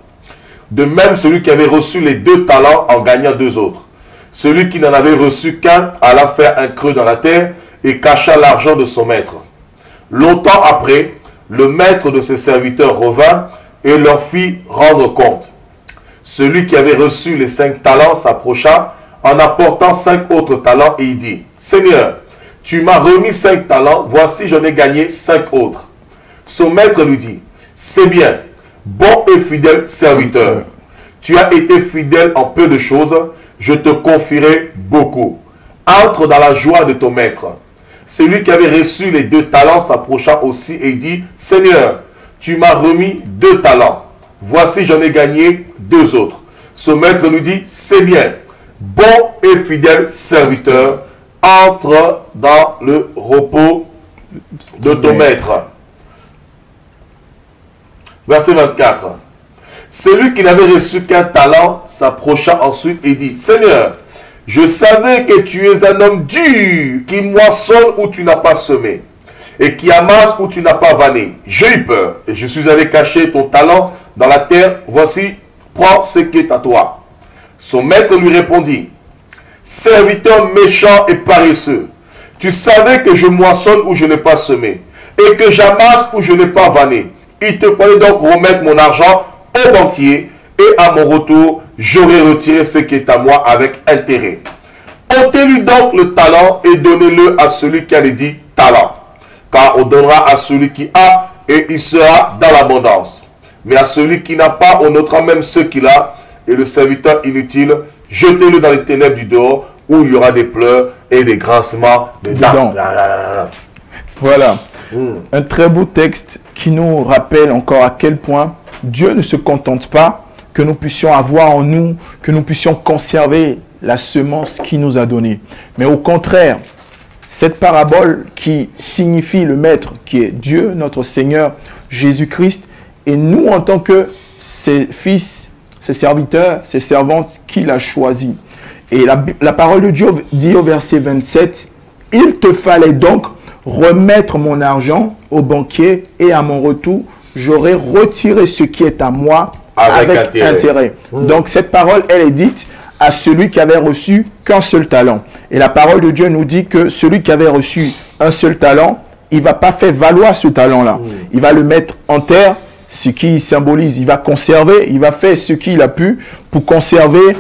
De même, celui qui avait reçu les 2 talents en gagna 2 autres. Celui qui n'en avait reçu qu'un alla faire un creux dans la terre, et cacha l'argent de son maître. Longtemps après, le maître de ses serviteurs revint et leur fit rendre compte. Celui qui avait reçu les 5 talents s'approcha en apportant 5 autres talents et il dit, « Seigneur, tu m'as remis 5 talents, voici j'en ai gagné 5 autres. » Son maître lui dit, « C'est bien, bon et fidèle serviteur. Tu as été fidèle en peu de choses, je te confierai beaucoup. Entre dans la joie de ton maître. » Celui qui avait reçu les 2 talents s'approcha aussi et dit, « Seigneur, tu m'as remis 2 talents. Voici, j'en ai gagné 2 autres. » Ce maître lui dit, « C'est bien, bon et fidèle serviteur, entre dans le repos de ton maître. » Verset 24. Celui qui n'avait reçu qu'un talent s'approcha ensuite et dit, « Seigneur, je savais que tu es un homme dur, qui moissonne où tu n'as pas semé, et qui amasse où tu n'as pas vanné. J'ai eu peur et je suis allé cacher ton talent dans la terre. Voici, prends ce qui est à toi. Son maître lui répondit, serviteur méchant et paresseux, tu savais que je moissonne où je n'ai pas semé et que j'amasse où je n'ai pas vanné. Il te fallait donc remettre mon argent au banquier et à mon retour, j'aurai retiré ce qui est à moi avec intérêt. Ôtez-lui donc le talent et donnez-le à celui qui a les 10 talents. Car on donnera à celui qui a et il sera dans l'abondance. Mais à celui qui n'a pas, on notera même ce qu'il a. Et le serviteur inutile, jetez-le dans les ténèbres du dehors où il y aura des pleurs et des grincements de dents. Voilà. Un très beau texte qui nous rappelle encore à quel point Dieu ne se contente pas que nous puissions avoir en nous, que nous puissions conserver la semence qu'il nous a donnée. Mais au contraire, cette parabole qui signifie le Maître, qui est Dieu, notre Seigneur, Jésus-Christ, et nous en tant que ses fils, ses serviteurs, ses servantes qu'il a choisis. Et la parole de Dieu dit au verset 27, « Il te fallait donc remettre mon argent au banquier et à mon retour, j'aurai retiré ce qui est à moi avec intérêt. » Donc cette parole, elle est dite à celui qui avait reçu qu'un seul talent. Et la parole de Dieu nous dit que celui qui avait reçu un seul talent, il ne va pas faire valoir ce talent-là. Il va le mettre en terre, ce qui symbolise, il va conserver, il va faire ce qu'il a pu pour conserver,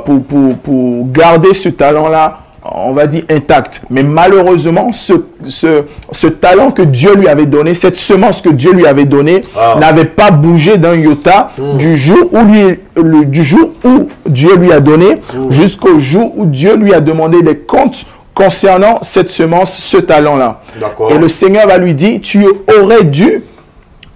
pour garder ce talent-là, on va dire, intact. Mais malheureusement, ce talent que Dieu lui avait donné, cette semence que Dieu lui avait donnée, n'avait pas bougé d'un iota du jour où Dieu lui a donné jusqu'au jour où Dieu lui a demandé des comptes concernant cette semence, ce talent-là. Et le Seigneur va lui dire, tu aurais dû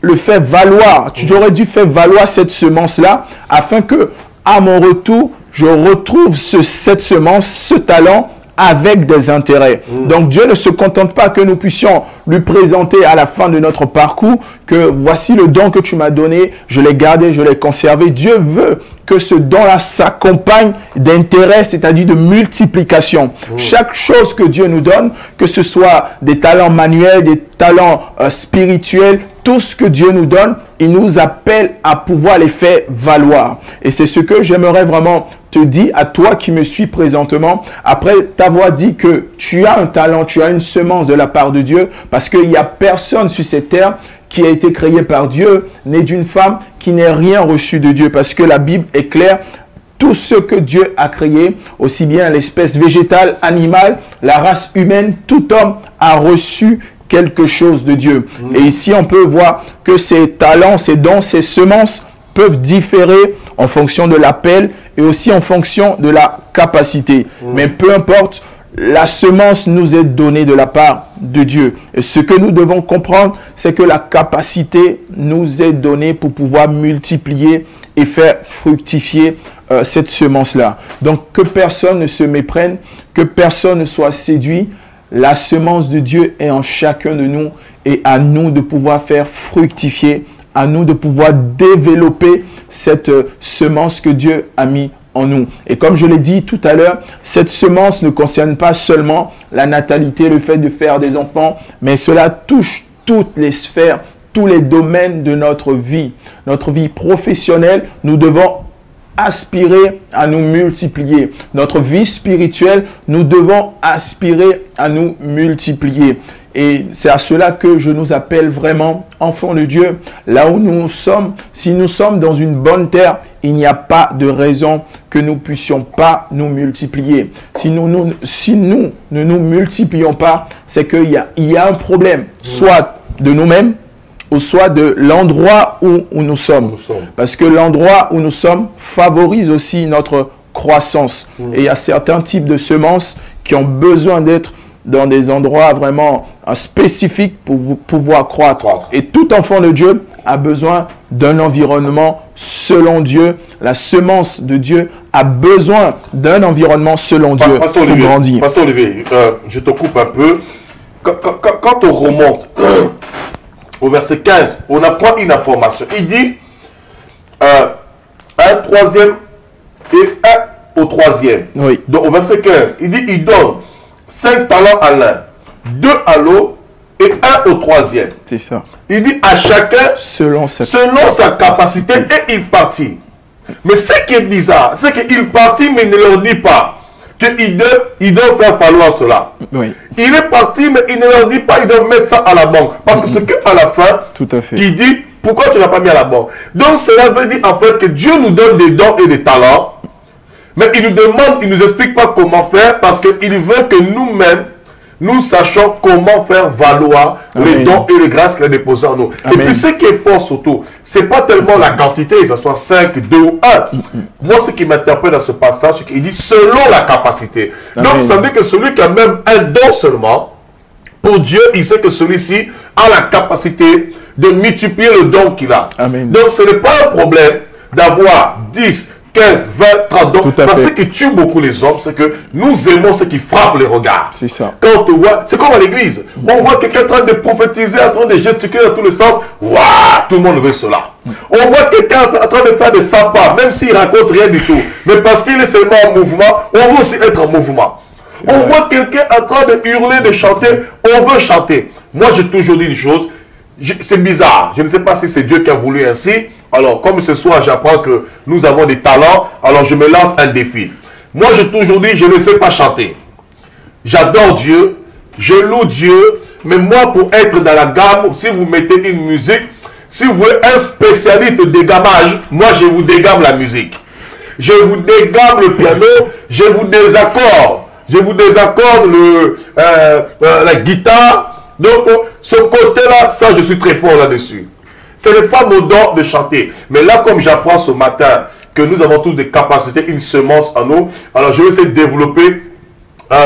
le faire valoir, tu aurais dû faire valoir cette semence-là afin que, à mon retour, je retrouve cette semence, ce talent, avec des intérêts. Donc Dieu ne se contente pas que nous puissions lui présenter à la fin de notre parcours que voici le don que tu m'as donné, je l'ai gardé, je l'ai conservé. Dieu veut que ce don-là s'accompagne d'intérêt, c'est-à-dire de multiplication. Chaque chose que Dieu nous donne, que ce soit des talents manuels, des talents spirituels, tout ce que Dieu nous donne, il nous appelle à pouvoir les faire valoir. Et c'est ce que j'aimerais vraiment te dire à toi qui me suis présentement, après t'avoir dit que tu as un talent, tu as une semence de la part de Dieu, parce qu'il n'y a personne sur cette terre qui a été créé par Dieu, né d'une femme, qui n'ait rien reçu de Dieu, parce que la Bible est claire. Tout ce que Dieu a créé, aussi bien l'espèce végétale, animale, la race humaine, tout homme a reçu quelque chose de Dieu. Et ici, on peut voir que ces talents, ces dons, ces semences peuvent différer en fonction de l'appel et aussi en fonction de la capacité. Mais peu importe, la semence nous est donnée de la part de Dieu. Et ce que nous devons comprendre, c'est que la capacité nous est donnée pour pouvoir multiplier et faire fructifier cette semence-là. Donc, que personne ne se méprenne, que personne ne soit séduit. La semence de Dieu est en chacun de nous et à nous de pouvoir faire fructifier, à nous de pouvoir développer cette semence que Dieu a mis en nous. Et comme je l'ai dit tout à l'heure, cette semence ne concerne pas seulement la natalité, le fait de faire des enfants, mais cela touche toutes les sphères, tous les domaines de notre vie. Notre vie professionnelle, nous devons aspirer à nous multiplier. Notre vie spirituelle, nous devons aspirer à nous multiplier. Et c'est à cela que je nous appelle vraiment enfants de Dieu. Là où nous sommes, si nous sommes dans une bonne terre, il n'y a pas de raison que nous puissions pas nous multiplier. Si nous ne nous multiplions pas, c'est qu'il y a un problème, soit de nous-mêmes, ou soit de l'endroit où nous sommes. Parce que l'endroit où nous sommes favorise aussi notre croissance. Et il y a certains types de semences qui ont besoin d'être dans des endroits vraiment spécifiques pour pouvoir croître. Et tout enfant de Dieu a besoin d'un environnement selon Dieu. La semence de Dieu a besoin d'un environnement selon Dieu pour grandir. Pasteur Olivier, je te coupe un peu. Quand on remonte au verset 15, on apprend une information. Il dit un troisième et un au troisième. Donc au verset 15, il dit il donne 5 talents à l'un, 2 à l'autre et un au troisième. C'est ça. Il dit à chacun Selon sa capacité et il partit. Mais ce qui est bizarre, c'est qu'il partit mais il ne leur dit pas qu'ils doivent faire falloir cela. Oui. Il est parti mais il ne leur dit pas qu'ils doivent mettre ça à la banque. Parce que c'est qu'à la fin, Tout à fait. il dit pourquoi tu ne l'as pas mis à la banque. Donc cela veut dire en fait que Dieu nous donne des dons et des talents. Mais il nous demande, il ne nous explique pas comment faire parce qu'il veut que nous-mêmes, nous sachions comment faire valoir les dons et les grâces qu'il a déposés en nous. Amen. Et puis ce qui est fort surtout, ce n'est pas tellement la quantité, que ce soit 5, 2 ou 1. Moi, ce qui m'interpelle dans ce passage, c'est qu'il dit selon la capacité. Amen. Donc ça veut dire que celui qui a même un don seulement, pour Dieu, il sait que celui-ci a la capacité de multiplier le don qu'il a. Amen. Donc ce n'est pas un problème d'avoir 10, 15, 20, 30 dons. Parce que ce qui tue beaucoup les hommes, c'est que nous aimons ce qui frappe les regards. C'est ça. Quand on voit, c'est comme à l'église. On voit quelqu'un en train de prophétiser, en train de gesticuler dans tous les sens. Waouh, tout le monde veut cela. On voit quelqu'un en train de faire des 100 pas, même s'il raconte rien du tout. Mais parce qu'il est seulement en mouvement, on veut aussi être en mouvement. On voit quelqu'un en train de hurler, de chanter, on veut chanter. Moi, j'ai toujours dit une chose. C'est bizarre. Je ne sais pas si c'est Dieu qui a voulu ainsi. Alors, comme ce soir, j'apprends que nous avons des talents, alors je me lance un défi. Moi, j'ai toujours dit, je ne sais pas chanter. J'adore Dieu, je loue Dieu, mais moi, pour être dans la gamme, si vous mettez une musique, si vous voulez un spécialiste de dégammage, moi, je vous dégamme la musique. Je vous dégamme le piano, je vous désaccorde. Je vous désaccorde la guitare. Donc, ce côté-là, ça, je suis très fort là-dessus. Ce n'est pas mon don de chanter. Mais là, comme j'apprends ce matin que nous avons tous des capacités, une semence en nous, alors je vais essayer de développer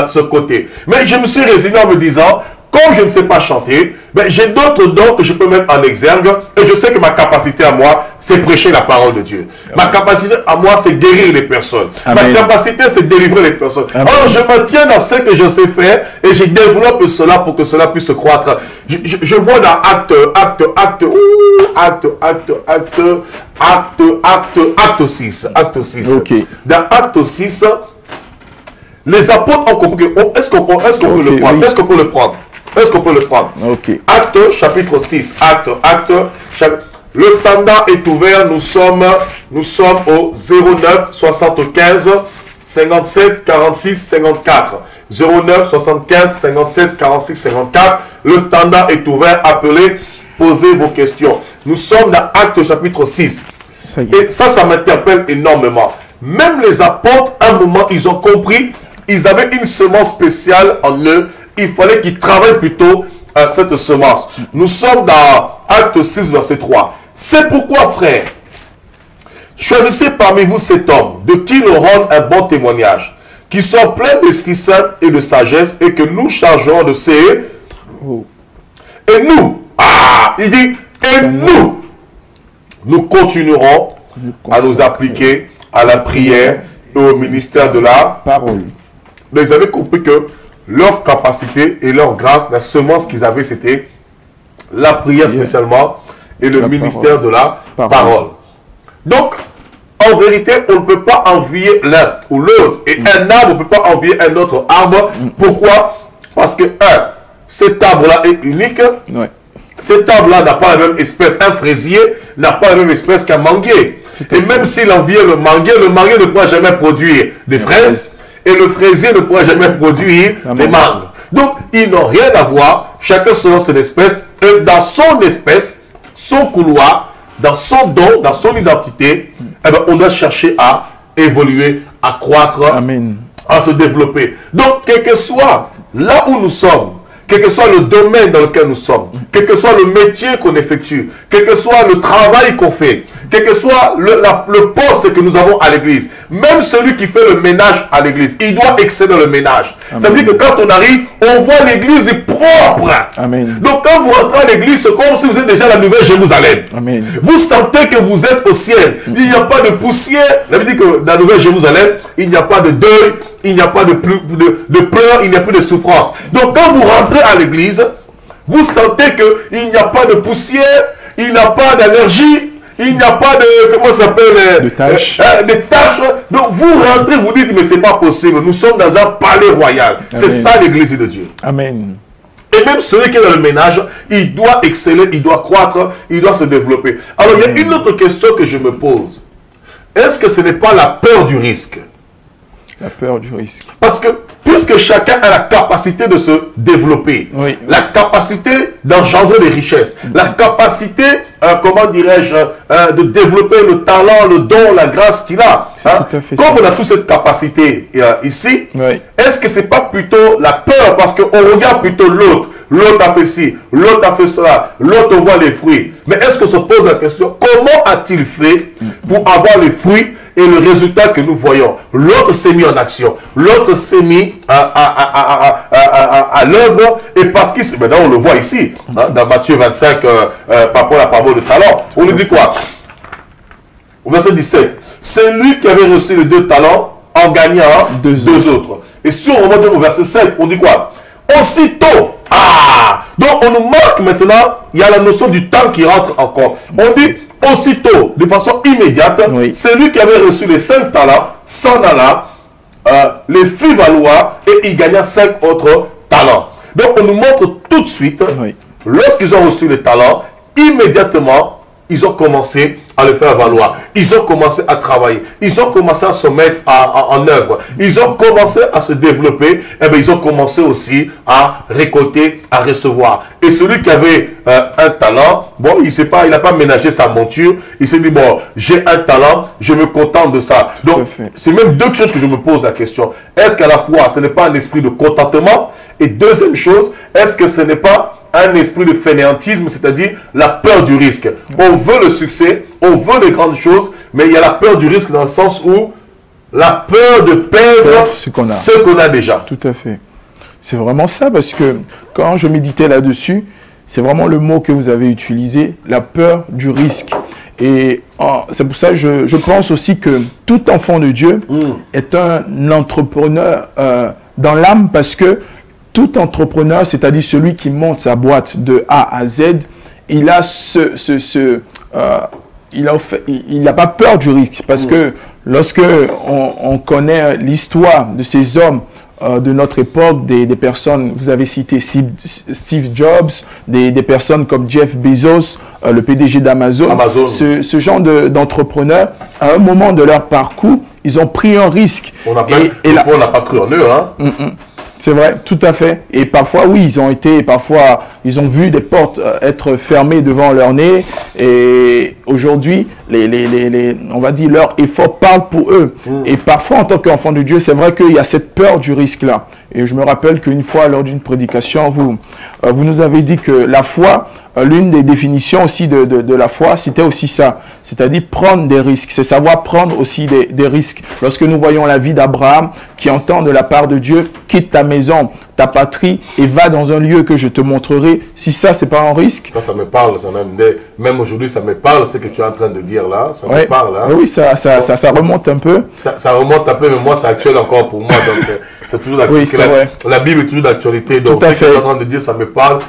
ce côté. Mais je me suis résigné en me disant, comme je ne sais pas chanter, ben, j'ai d'autres dons que je peux mettre en exergue. Et je sais que ma capacité à moi, c'est prêcher la parole de Dieu. Amen. Ma capacité à moi, c'est guérir les personnes. Amen. Ma capacité, c'est délivrer les personnes. Amen. Alors, je me tiens dans ce que je sais faire et je développe cela pour que cela puisse croître. Je vois dans acte 6. Okay. Dans acte 6, les apôtres ont compris que, est-ce qu'on peut le prendre? Est-ce qu'on peut le prendre? Est-ce qu'on peut le prendre? Okay. Acte chapitre 6. Le standard est ouvert. Nous sommes au 09 75 57 46 54. 09 75 57 46 54. Le standard est ouvert. Appelez, posez vos questions. Nous sommes dans Acte chapitre 6. Et ça m'interpelle énormément. Même les apôtres, à un moment, ils ont compris. Ils avaient une semence spéciale en eux. Il fallait qu'ils travaillent plutôt cette semence. Nous sommes dans Acte 6, verset 3. C'est pourquoi, frères, choisissez parmi vous cet homme, de qui nous rende un bon témoignage, qui soit plein d'Esprit Saint et de sagesse, et que nous chargerons de ces... Et nous, il dit, et nous continuerons à nous appliquer à la prière et au ministère de la parole. Mais ils avaient compris que leur capacité et leur grâce, la semence qu'ils avaient, c'était la prière spécialement et le ministère de la parole. Donc, en vérité, on ne peut pas envier l'un ou l'autre. Et un arbre ne peut pas envier un autre arbre. Pourquoi? Parce que, cet arbre-là est unique. Ouais. Cet arbre-là n'a pas la même espèce. Un fraisier n'a pas la même espèce qu'un manguier. Et même s'il enviait le manguier ne pourra jamais produire des fraises. Et le fraisier ne pourra jamais produire des mangues. Donc, ils n'ont rien à voir. Chacun selon son espèce. Et dans son espèce, son couloir, dans son don, dans son identité, eh bien, on doit chercher à évoluer, à croître, à se développer. Donc, quel que soit là où nous sommes, quel que soit le domaine dans lequel nous sommes, quel que soit le métier qu'on effectue, quel que soit le travail qu'on fait, quel que soit le poste que nous avons à l'église, même celui qui fait le ménage à l'église, il doit exceller dans le ménage. Amen. Ça veut dire que quand on arrive, on voit l'église propre. Amen. Donc quand vous rentrez à l'église, c'est comme si vous êtes déjà à la Nouvelle Jérusalem. Amen. Vous sentez que vous êtes au ciel. Il n'y a pas de poussière. Ça veut dire que dans la Nouvelle Jérusalem, il n'y a pas de deuil, il n'y a pas de pleurs, il n'y a plus de souffrance. Donc quand vous rentrez à l'église, vous sentez qu'il n'y a pas de poussière, il n'y a pas d'allergie, il n'y a pas de, comment ça s'appelle, des tâches. Donc vous rentrez, vous dites, mais c'est pas possible, nous sommes dans un palais royal. C'est ça l'église de Dieu. Amen. Et même celui qui est dans le ménage, il doit exceller, il doit croître, il doit se développer. Alors, il y a une autre question que je me pose. Est-ce que ce n'est pas la peur du risque? La peur du risque. Parce que puisque chacun a la capacité de se développer, Oui. la capacité d'engendrer des richesses, la capacité, comment dirais-je, de développer le talent, le don, la grâce qu'il a. Hein. Tout à fait Comme ça. on a toute cette capacité ici, Oui. est-ce que c'est pas plutôt la peur? Parce qu'on regarde plutôt l'autre. L'autre a fait ci, l'autre a fait cela, l'autre voit les fruits. Mais est-ce qu'on se pose la question, comment a-t-il fait pour avoir les fruits et le résultat que nous voyons? L'autre s'est mis en action, l'autre s'est mis à l'œuvre, et parce qu'il se... Maintenant, on le voit ici, hein, dans Matthieu 25, par rapport à la parabole de talent. On nous dit quoi? Au verset 17, c'est lui qui avait reçu les 2 talents en gagnant deux autres. Et si on remonte au verset 7, on dit quoi? Aussitôt. Ah! Donc on nous marque maintenant, il y a la notion du temps qui rentre encore. On dit aussitôt, de façon immédiate, Oui. c'est lui qui avait reçu les 5 talents, s'en alla, les fit valoir et il gagna 5 autres talents. Donc on nous montre tout de suite, Oui. lorsqu'ils ont reçu les talents, immédiatement, ils ont commencé à le faire valoir. Ils ont commencé à travailler. Ils ont commencé à se mettre en œuvre. Ils ont commencé à se développer. Et bien, ils ont commencé aussi à récolter, à recevoir. Et celui qui avait un talent, bon, il n'a pas ménagé sa monture. Il s'est dit, bon, j'ai un talent, je me contente de ça. Donc, c'est même 2 choses que je me pose la question. Est-ce qu'à la fois, ce n'est pas un esprit de contentement? Et deuxième chose, est-ce que ce n'est pas un esprit de fainéantisme, c'est-à-dire la peur du risque? On veut le succès, on veut les grandes choses, mais il y a la peur du risque dans le sens où la peur de perdre ce qu'on a déjà. Tout à fait. C'est vraiment ça, parce que quand je méditais là-dessus, c'est vraiment le mot que vous avez utilisé, la peur du risque. Et c'est pour ça que je pense aussi que tout enfant de Dieu est un entrepreneur dans l'âme, parce que tout entrepreneur, c'est-à-dire celui qui monte sa boîte de A à Z, il a il n'a pas peur du risque, parce que lorsque on connaît l'histoire de ces hommes de notre époque, des personnes, vous avez cité Steve Jobs, des personnes comme Jeff Bezos, le PDG d'Amazon, ce genre d'entrepreneurs, à un moment de leur parcours, ils ont pris un risque. On n'a pas cru en eux, hein. C'est vrai, tout à fait. Et parfois, oui, ils ont vu des portes être fermées devant leur nez. Et aujourd'hui, on va dire, leur effort parle pour eux. Et parfois, en tant qu'enfant de Dieu, c'est vrai qu'il y a cette peur du risque-là. Et je me rappelle qu'une fois, lors d'une prédication, vous nous avez dit que la foi, l'une des définitions aussi de la foi, c'était aussi ça. C'est-à-dire prendre des risques. C'est savoir prendre aussi des risques. Lorsque nous voyons la vie d'Abraham, qui entend de la part de Dieu, quitte ta maison, ta patrie, et va dans un lieu que je te montrerai. Si ça, c'est pas un risque. Ça me parle. Même aujourd'hui, ça me parle, ce que tu es en train de dire là. Ça me parle. Hein. Oui, ça remonte un peu. Ça remonte un peu, mais moi, c'est actuel encore pour moi. Donc, c'est toujours d'actualité. Oui, la Bible est toujours d'actualité. Donc, ce que tu es en train de dire, ça me parle.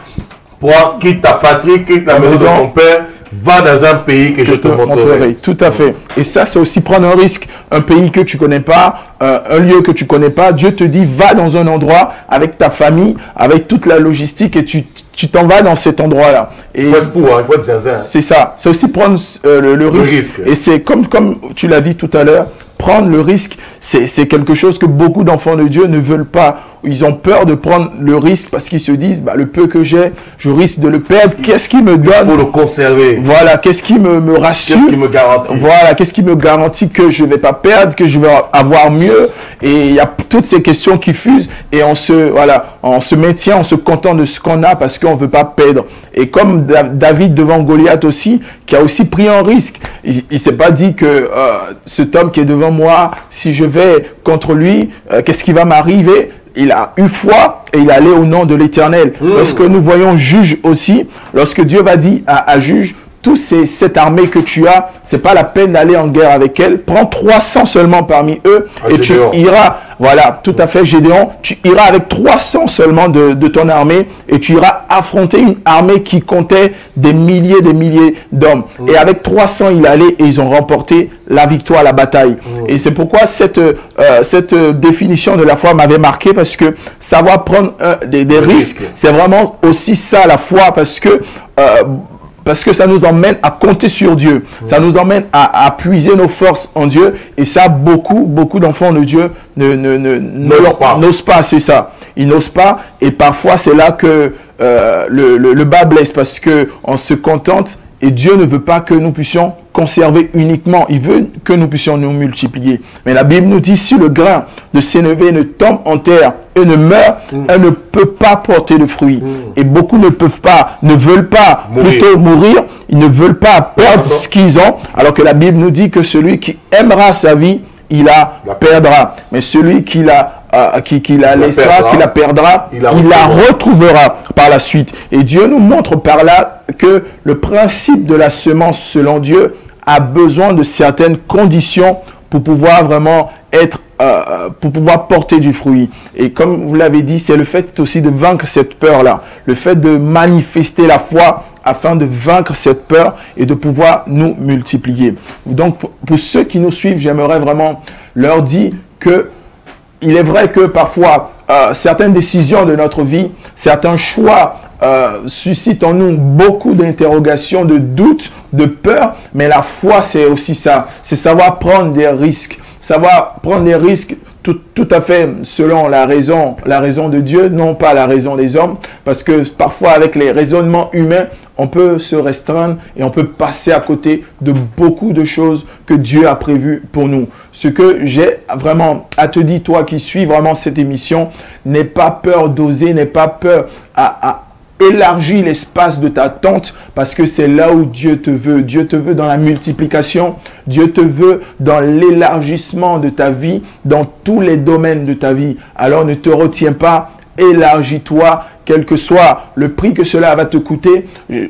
Quitte ta patrie, quitte la maison de ton père, va dans un pays que je te montrerai. Tout à fait. Et ça, c'est aussi prendre un risque. Un pays que tu connais pas, un lieu que tu connais pas. Dieu te dit, va dans un endroit avec ta famille, avec toute la logistique, et tu t'en vas dans cet endroit-là. Il faut être fou, hein, il faut être zinzin. C'est ça. C'est aussi prendre le risque. Et c'est comme tu l'as dit tout à l'heure, prendre le risque, c'est quelque chose que beaucoup d'enfants de Dieu ne veulent pas. Ils ont peur de prendre le risque parce qu'ils se disent, le peu que j'ai, je risque de le perdre. Qu'est-ce qui me donne? Il faut le conserver. Voilà, qu'est-ce qui me rassure? Qu'est-ce qui me garantit? Voilà, qu'est-ce qui me garantit que je ne vais pas perdre, que je vais avoir mieux? Et il y a toutes ces questions qui fusent et on se maintient, on se contente de ce qu'on a parce qu'on ne veut pas perdre. Et comme David devant Goliath aussi, qui a aussi pris un risque. Il ne s'est pas dit que cet homme qui est devant moi, si je vais contre lui, qu'est-ce qui va m'arriver? Il a eu foi et il allait au nom de l'Éternel. Lorsque nous voyons juge aussi, lorsque Dieu va dire à juge, cette armée que tu as, c'est pas la peine d'aller en guerre avec elle. Prends 300 seulement parmi eux et Gédéon. Tu iras, voilà, tout à fait Gédéon, tu iras avec 300 seulement de ton armée et tu iras affronter une armée qui comptait des milliers d'hommes. Et avec 300, il allait et ils ont remporté la victoire, la bataille. Et c'est pourquoi cette définition de la foi m'avait marqué, parce que savoir prendre des risques, c'est vraiment aussi ça la foi, parce que ça nous emmène à compter sur Dieu. Ça nous emmène à puiser nos forces en Dieu. Et ça, beaucoup d'enfants de Dieu n'osent pas, c'est ça. Ils n'osent pas. Et parfois, c'est là que le bas blesse, parce qu'on se contente et Dieu ne veut pas que nous puissions conserver uniquement. Il veut que nous puissions nous multiplier. Mais la Bible nous dit, si le grain de sénévé ne tombe en terre et ne meurt, elle ne peut pas porter de fruits. Et beaucoup ne veulent pas plutôt mourir. Ils ne veulent pas perdre ce qu'ils ont. Alors que la Bible nous dit que celui qui aimera sa vie, il la perdra. Mais celui qui la perdra, il la retrouvera par la suite. Et Dieu nous montre par là que le principe de la semence, selon Dieu, a besoin de certaines conditions pour pouvoir vraiment pour pouvoir porter du fruit. Et comme vous l'avez dit, c'est le fait aussi de vaincre cette peur-là, le fait de manifester la foi afin de vaincre cette peur et de pouvoir nous multiplier. Donc, pour ceux qui nous suivent, j'aimerais vraiment leur dire que il est vrai que parfois, certaines décisions de notre vie, certains choix suscitent en nous beaucoup d'interrogations, de doutes, de peur, mais la foi, c'est aussi ça. C'est savoir prendre des risques. Savoir prendre des risques tout à fait selon la raison de Dieu, non pas la raison des hommes, parce que parfois avec les raisonnements humains, on peut se restreindre et on peut passer à côté de beaucoup de choses que Dieu a prévues pour nous. Ce que j'ai vraiment à te dire, toi qui suis vraiment cette émission, n'aie pas peur d'oser, n'aie pas peur à élargir l'espace de ta tente, parce que c'est là où Dieu te veut. Dieu te veut dans la multiplication. Dieu te veut dans l'élargissement de ta vie, dans tous les domaines de ta vie. Alors ne te retiens pas, élargis-toi, quel que soit le prix que cela va te coûter.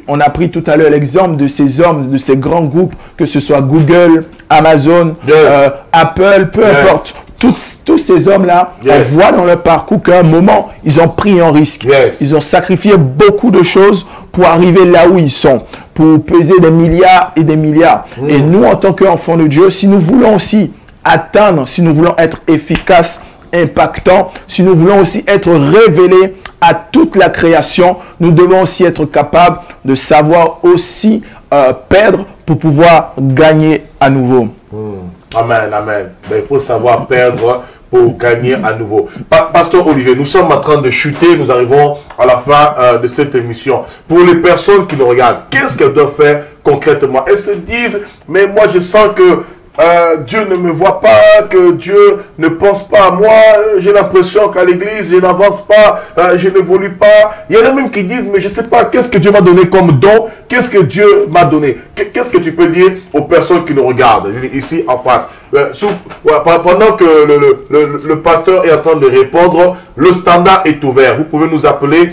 On a pris tout à l'heure l'exemple de ces hommes, de ces grands groupes, que ce soit Google, Amazon, Apple, peu importe. Tous ces hommes-là, on voit dans leur parcours qu'à un moment, ils ont pris un risque. Ils ont sacrifié beaucoup de choses pour arriver là où ils sont, pour peser des milliards et des milliards. Et nous, en tant qu'enfants de Dieu, si nous voulons aussi atteindre, si nous voulons être efficaces, impactants, si nous voulons aussi être révélés à toute la création, nous devons aussi être capables de savoir aussi perdre pour pouvoir gagner à nouveau. Amen, amen. Mais il faut savoir perdre pour gagner à nouveau. Pasteur Olivier, nous sommes en train de chuter, nous arrivons à la fin de cette émission. Pour les personnes qui nous regardent, qu'est-ce qu'elles doivent faire concrètement? Elles se disent, mais moi je sens que Dieu ne me voit pas, que Dieu ne pense pas à moi, j'ai l'impression qu'à l'église, je n'avance pas, je n'évolue pas. Il y en a même qui disent, mais je ne sais pas, qu'est-ce que Dieu m'a donné comme don? Qu'est-ce que Dieu m'a donné? Qu'est-ce que tu peux dire aux personnes qui nous regardent, ici en face? Pendant que le pasteur est en train de répondre, le standard est ouvert. Vous pouvez nous appeler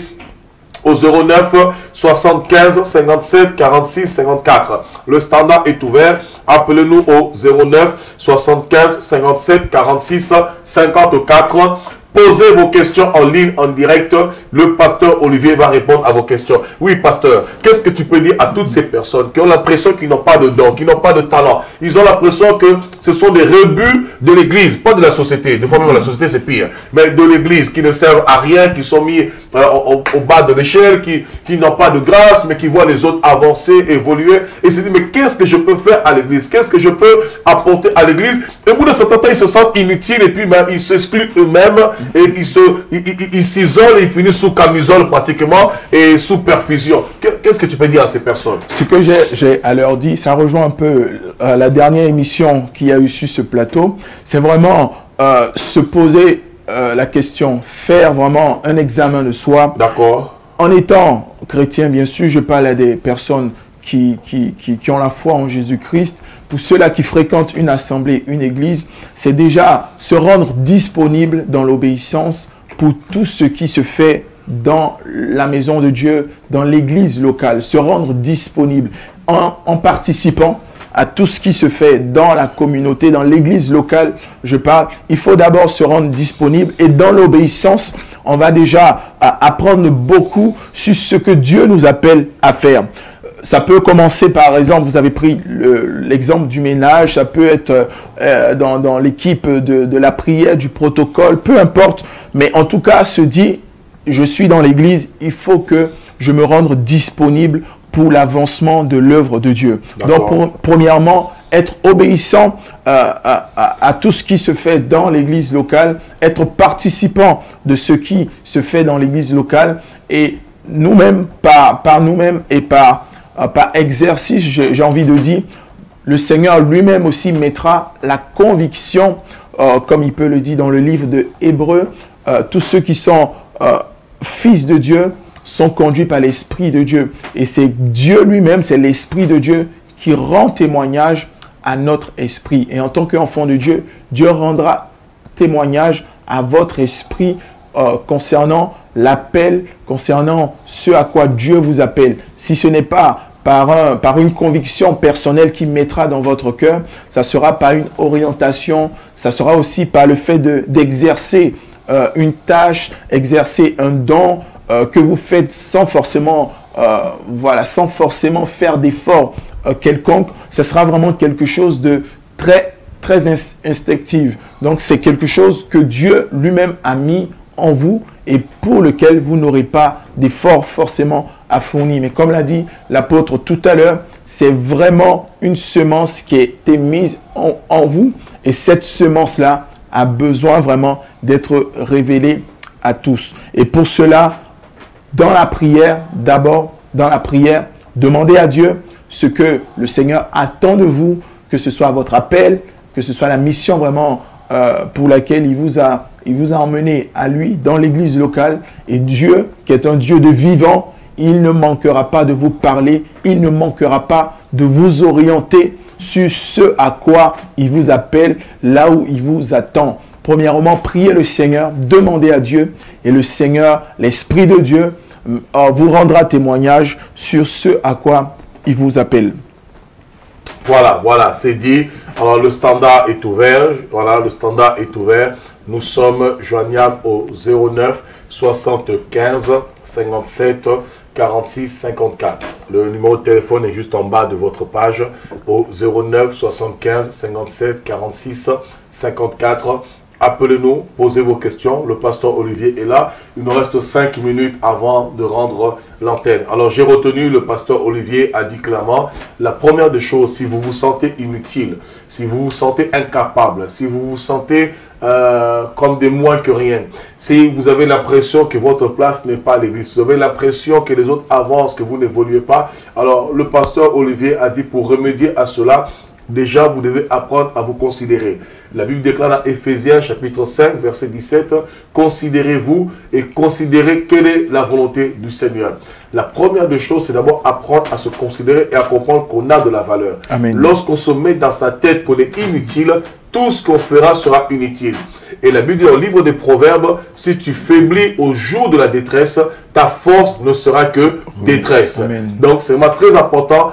au 09 75 57 46 54. Le standard est ouvert. Appelez-nous au 09 75 57 46 54. Posez vos questions en ligne, en direct. Le pasteur Olivier va répondre à vos questions. Oui, pasteur, qu'est-ce que tu peux dire à toutes ces personnes qui ont l'impression qu'ils n'ont pas de don, qui n'ont pas de talent? Ils ont l'impression que ce sont des rebuts de l'église, pas de la société. Des fois même la société c'est pire. Mais de l'église, qui ne servent à rien, qui sont mis au bas de l'échelle, qui n'ont pas de grâce, mais qui voient les autres avancer, évoluer. Et se disent, mais qu'est-ce que je peux faire à l'église? Qu'est-ce que je peux apporter à l'église? Et au bout de certain temps, ils se sentent inutiles et puis ils s'excluent eux-mêmes. Et ils s'isolent et ils finissent sous camisole pratiquement et sous perfusion. Qu'est-ce que tu peux dire à ces personnes? Ce que j'ai à leur dire, ça rejoint un peu la dernière émission qui a eu sur ce plateau. C'est vraiment se poser la question, faire vraiment un examen de soi. D'accord. En étant chrétien, bien sûr, je parle à des personnes qui ont la foi en Jésus-Christ. Pour ceux-là qui fréquentent une assemblée, une église, c'est déjà se rendre disponible dans l'obéissance pour tout ce qui se fait dans la maison de Dieu, dans l'église locale, se rendre disponible. en participant à tout ce qui se fait dans la communauté, dans l'église locale, je parle, il faut d'abord se rendre disponible et dans l'obéissance, on va déjà apprendre beaucoup sur ce que Dieu nous appelle à faire. Ça peut commencer par exemple, vous avez pris l'exemple du ménage, ça peut être dans l'équipe de la prière, du protocole, peu importe, mais en tout cas se dit, je suis dans l'église, il faut que je me rende disponible pour l'avancement de l'œuvre de Dieu. Donc, premièrement, être obéissant à tout ce qui se fait dans l'église locale, être participant de ce qui se fait dans l'église locale et nous-mêmes, par nous-mêmes et par exercice, j'ai envie de dire, le Seigneur lui-même aussi mettra la conviction, comme il peut le dire dans le livre de Hébreux, tous ceux qui sont fils de Dieu, sont conduits par l'Esprit de Dieu. Et c'est Dieu lui-même, c'est l'Esprit de Dieu qui rend témoignage à notre esprit. Et en tant qu'enfant de Dieu, Dieu rendra témoignage à votre esprit concernant l'appel, concernant ce à quoi Dieu vous appelle. Si ce n'est pas par une conviction personnelle qu'il mettra dans votre cœur, ça sera par une orientation, ça sera aussi par le fait d'exercer une tâche, exercer un don, que vous faites sans forcément, sans forcément faire d'efforts quelconque, ce sera vraiment quelque chose de très instinctif. Donc c'est quelque chose que Dieu lui-même a mis en vous et pour lequel vous n'aurez pas d'efforts forcément à fournir. Mais comme l'a dit l'apôtre tout à l'heure, c'est vraiment une semence qui a été mise en vous et cette semence-là a besoin vraiment d'être révélée à tous. Et pour cela, dans la prière, d'abord, dans la prière, demandez à Dieu ce que le Seigneur attend de vous, que ce soit votre appel, que ce soit la mission vraiment pour laquelle il vous a emmené à lui dans l'église locale. Et Dieu, qui est un Dieu de vivant, il ne manquera pas de vous parler, il ne manquera pas de vous orienter sur ce à quoi il vous appelle, là où il vous attend. Premièrement, priez le Seigneur, demandez à Dieu et le Seigneur, l'Esprit de Dieu, vous rendra témoignage sur ce à quoi il vous appelle. Voilà, c'est dit. Alors, le standard est ouvert. Voilà, le standard est ouvert. Nous sommes joignables au 09 75 57 46 54. Le numéro de téléphone est juste en bas de votre page au 09 75 57 46 54. Appelez-nous, posez vos questions. Le pasteur Olivier est là. Il nous reste 5 minutes avant de rendre l'antenne. Alors, j'ai retenu, le pasteur Olivier a dit clairement, la première des choses, si vous vous sentez inutile, si vous vous sentez incapable, si vous vous sentez comme des moins que rien, si vous avez l'impression que votre place n'est pas à l'église, si vous avez l'impression que les autres avancent, que vous n'évoluez pas, alors le pasteur Olivier a dit pour remédier à cela, déjà, vous devez apprendre à vous considérer. La Bible déclare dans Éphésiens chapitre 5, verset 17, « Considérez-vous et considérez quelle est la volonté du Seigneur. » La première des choses, c'est d'abord apprendre à se considérer et à comprendre qu'on a de la valeur. Lorsqu'on se met dans sa tête qu'on est inutile, tout ce qu'on fera sera inutile. Et la Bible dit dans le livre des Proverbes, si tu faiblis au jour de la détresse, ta force ne sera que détresse. Donc, c'est vraiment très important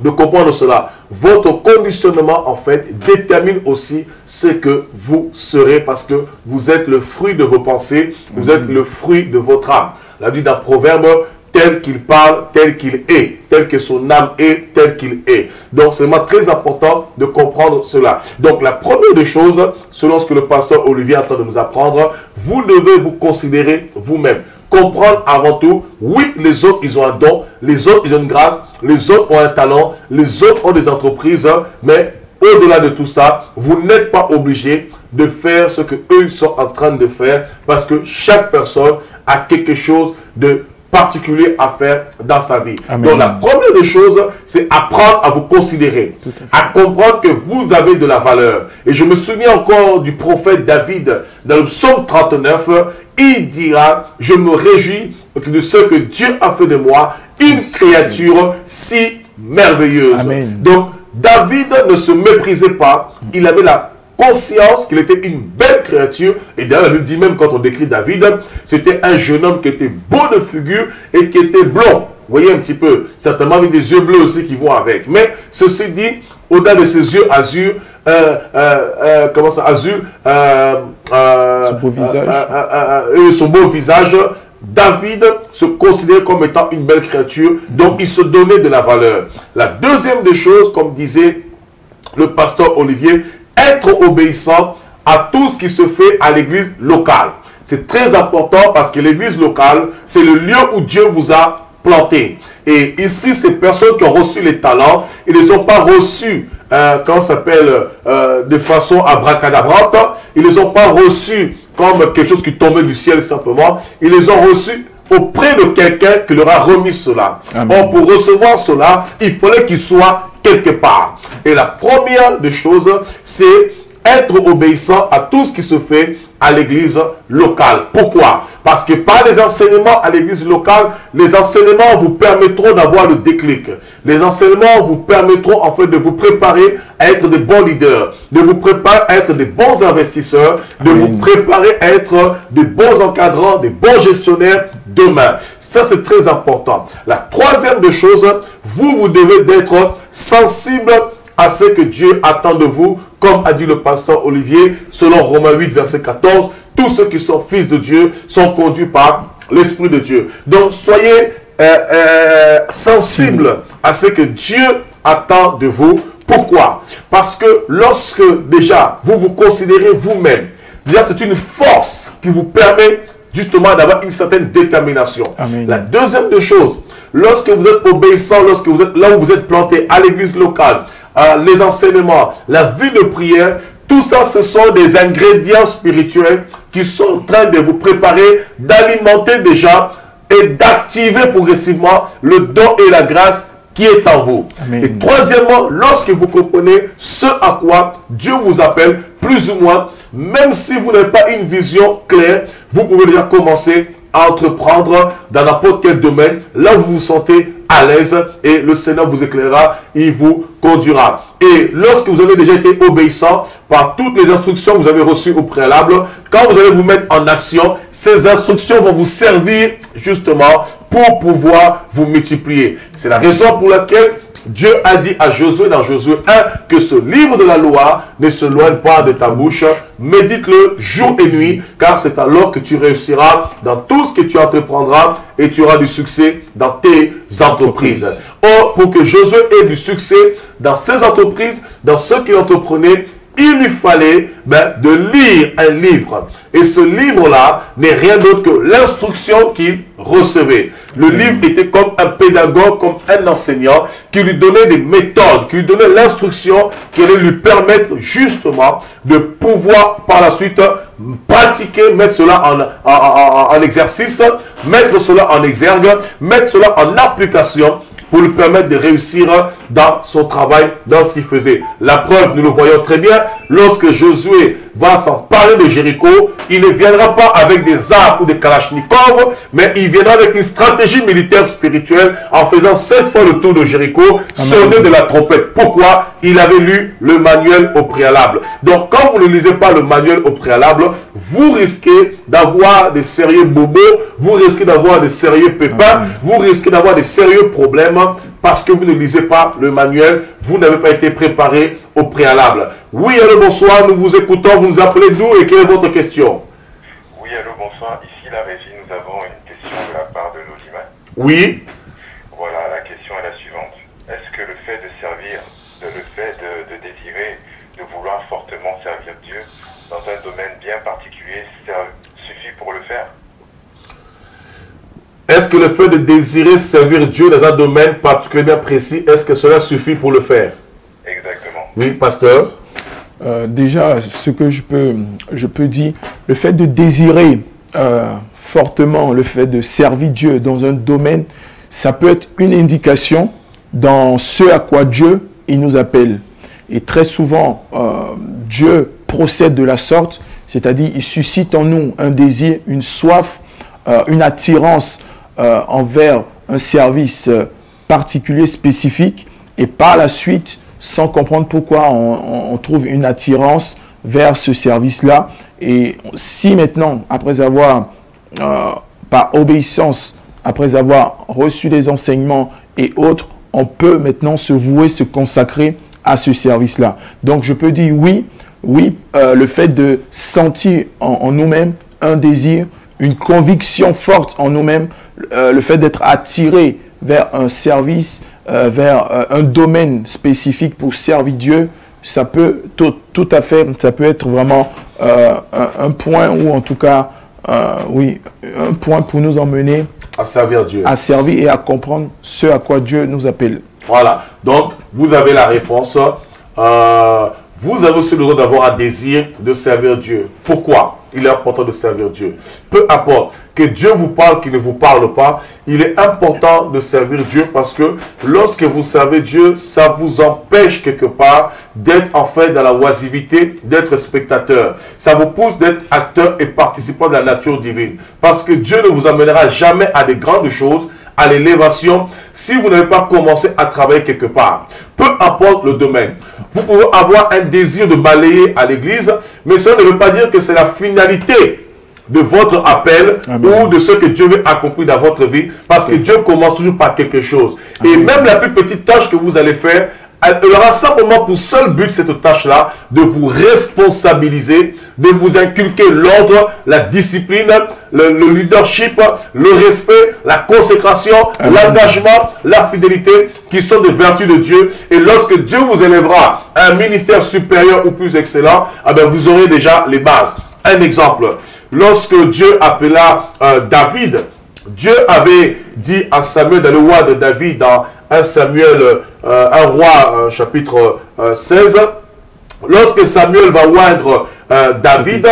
de comprendre cela. Votre conditionnement, en fait, détermine aussi ce que vous serez parce que vous êtes le fruit de vos pensées, vous êtes le fruit de votre âme. La Bible d'un proverbe, tel qu'il parle, tel qu'il est, tel que son âme est, tel qu'il est. Donc, c'est vraiment très important de comprendre cela. Donc, la première des choses, selon ce que le pasteur Olivier est en train de nous apprendre, vous devez vous considérer vous-même. Comprendre avant tout, oui, les autres, ils ont un don, les autres, ils ont une grâce, les autres ont un talent, les autres ont des entreprises, mais au-delà de tout ça, vous n'êtes pas obligé de faire ce que eux sont en train de faire parce que chaque personne a quelque chose de particulier à faire dans sa vie. Donc la première des choses, c'est apprendre à vous considérer, à comprendre que vous avez de la valeur. Et je me souviens encore du prophète David dans le psaume 39, il dira, je me réjouis de ce que Dieu a fait de moi, une créature si merveilleuse. Donc David ne se méprisait pas, il avait la conscience qu'il était une belle créature. Et d'ailleurs, la Bible dit même quand on décrit David, c'était un jeune homme qui était beau de figure et qui était blond. voyez un petit peu, certainement avec des yeux bleus aussi qui vont avec. Mais ceci dit, au-delà de ses yeux azur, comment ça, azur, son beau visage, David se considérait comme étant une belle créature, donc il se donnait de la valeur. La deuxième des choses, comme disait le pasteur Olivier, être obéissant à tout ce qui se fait à l'église locale. C'est très important parce que l'église locale, c'est le lieu où Dieu vous a planté. Et ici, ces personnes qui ont reçu les talents, ils ne les ont pas reçus, comment ça s'appelle, de façon abracadabrante. Ils ne les ont pas reçus comme quelque chose qui tombait du ciel simplement. Ils les ont reçus auprès de quelqu'un qui leur a remis cela. Or, pour recevoir cela, il fallait qu'il soit quelque part. Et la première des choses, c'est être obéissant à tout ce qui se fait à l'église locale. Pourquoi? Parce que par les enseignements à l'église locale, les enseignements vous permettront d'avoir le déclic. Les enseignements vous permettront en fait de vous préparer à être des bons leaders, de vous préparer à être des bons investisseurs, de vous préparer à être des bons encadrants, des bons gestionnaires demain. Ça, c'est très important. La troisième des choses, vous devez être sensible à ce que Dieu attend de vous, comme a dit le pasteur Olivier, selon Romains 8, verset 14, tous ceux qui sont fils de Dieu sont conduits par l'Esprit de Dieu. Donc, soyez sensibles à ce que Dieu attend de vous. Pourquoi? Parce que lorsque déjà vous vous considérez vous-même, déjà c'est une force qui vous permet justement d'avoir une certaine détermination. Amen. La deuxième des choses, lorsque vous êtes obéissant, lorsque vous êtes là où vous êtes planté, à l'église locale, les enseignements, la vie de prière, tout ça, ce sont des ingrédients spirituels qui sont en train de vous préparer, d'alimenter déjà et d'activer progressivement le don et la grâce qui est en vous. Amen. Et troisièmement, lorsque vous comprenez ce à quoi Dieu vous appelle, plus ou moins, même si vous n'avez pas une vision claire, vous pouvez déjà commencer à entreprendre dans n'importe quel domaine, là où vous vous sentez à l'aise, et le Seigneur vous éclairera, il vous conduira. Et lorsque vous avez déjà été obéissant par toutes les instructions que vous avez reçues au préalable, quand vous allez vous mettre en action, ces instructions vont vous servir justement pour pouvoir vous multiplier. C'est la raison pour laquelle Dieu a dit à Josué dans Josué 1 que ce livre de la loi ne se loigne pas de ta bouche. Médite-le jour et nuit, car c'est alors que tu réussiras dans tout ce que tu entreprendras et tu auras du succès dans tes entreprises. Or, pour que Josué ait du succès dans ses entreprises, dans ce qu'il entreprenait, il lui fallait de lire un livre. Et ce livre-là n'est rien d'autre que l'instruction qu'il recevait. Le livre était comme un pédagogue, comme un enseignant qui lui donnait des méthodes, qui lui donnait l'instruction qui allait lui permettre justement de pouvoir par la suite pratiquer, mettre cela en exercice, mettre cela en exergue, mettre cela en application pour lui permettre de réussir dans son travail, dans ce qu'il faisait. La preuve, nous le voyons très bien, lorsque Josué va s'emparer de Jéricho, il ne viendra pas avec des armes ou des kalachnikovs, mais il viendra avec une stratégie militaire spirituelle en faisant 7 fois le tour de Jéricho, sonner de la trompette. Pourquoi? Il avait lu le manuel au préalable. Donc, quand vous ne lisez pas le manuel au préalable, vous risquez d'avoir des sérieux bobos, vous risquez d'avoir des sérieux pépins, vous risquez d'avoir des sérieux problèmes parce que vous ne lisez pas le manuel, vous n'avez pas été préparé au préalable. Oui, allô, bonsoir, nous vous écoutons, vous nous appelez d'où et quelle est votre question? Oui, allô, bonsoir, ici la régie, nous avons une question de la part de Lodima. Oui. Voilà, la question est la suivante. Est-ce que le fait de servir, le fait de désirer, de vouloir fortement servir Dieu dans un domaine bien particulier suffit pour le faire? Est-ce que le fait de désirer servir Dieu dans un domaine particulièrement précis, est-ce que cela suffit pour le faire? Exactement. Oui, pasteur. Déjà, ce que je peux dire, le fait de désirer fortement, le fait de servir Dieu dans un domaine, ça peut être une indication dans ce à quoi Dieu il nous appelle. Et très souvent, Dieu procède de la sorte, c'est-à-dire il suscite en nous un désir, une soif, une attirance envers un service particulier, spécifique, et par la suite, sans comprendre pourquoi on trouve une attirance vers ce service-là. Et si maintenant, après avoir, par obéissance après avoir reçu des enseignements et autres, on peut maintenant se vouer, se consacrer à ce service-là. Donc, je peux dire oui, le fait de sentir en nous-mêmes un désir, une conviction forte en nous-mêmes, le fait d'être attiré vers un service, vers un domaine spécifique pour servir Dieu, ça peut tout à fait, ça peut être vraiment un point ou en tout cas, un point pour nous emmener à servir Dieu. À servir et à comprendre ce à quoi Dieu nous appelle. Voilà, donc vous avez la réponse. Vous avez aussi le droit d'avoir un désir de servir Dieu. Pourquoi il est important de servir Dieu? Peu importe que Dieu vous parle, qu'il ne vous parle pas, il est important de servir Dieu parce que lorsque vous servez Dieu, ça vous empêche quelque part d'être en fait dans la oisivité, d'être spectateur. Ça vous pousse d'être acteur et participant de la nature divine. Parce que Dieu ne vous amènera jamais à des grandes choses, à l'élévation, si vous n'avez pas commencé à travailler quelque part. Peu importe le domaine. Vous pouvez avoir un désir de balayer à l'église, mais cela ne veut pas dire que c'est la finalité de votre appel. Amen. Ou de ce que Dieu veut accomplir dans votre vie, parce que Dieu commence toujours par quelque chose. Amen. Et même la plus petite tâche que vous allez faire, elle aura simplement pour seul but, cette tâche-là, de vous responsabiliser, de vous inculquer l'ordre, la discipline, le leadership, le respect, la consécration, l'engagement, la fidélité, qui sont des vertus de Dieu. Et lorsque Dieu vous élèvera à un ministère supérieur ou plus excellent, eh bien, vous aurez déjà les bases. Un exemple, lorsque Dieu appela David, Dieu avait dit à Samuel, dans le roi de David, dans 1 Samuel, 1 roi, chapitre 16, lorsque Samuel va oindre David,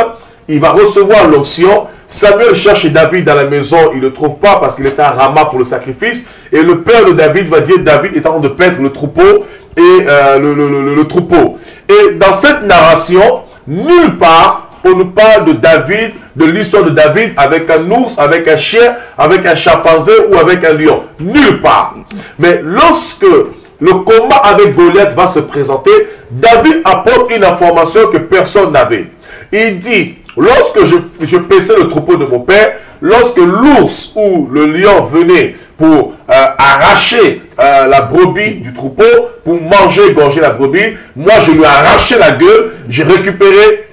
il va recevoir l'onction. Samuel cherche David dans la maison, il ne le trouve pas parce qu'il était à Rama pour le sacrifice. Et le père de David va dire, David est en train de paître le troupeau et le troupeau. Et dans cette narration, nulle part, on nous parle de David, de l'histoire de David avec un ours, avec un chien, avec un chimpanzé ou avec un lion. Nulle part. Mais lorsque le combat avec Goliath va se présenter, David apporte une information que personne n'avait. Il dit, lorsque je paissais le troupeau de mon père, lorsque l'ours ou le lion venait pour arracher la brebis du troupeau, pour manger, égorger la brebis, moi je lui ai arraché la gueule, j'ai récupéré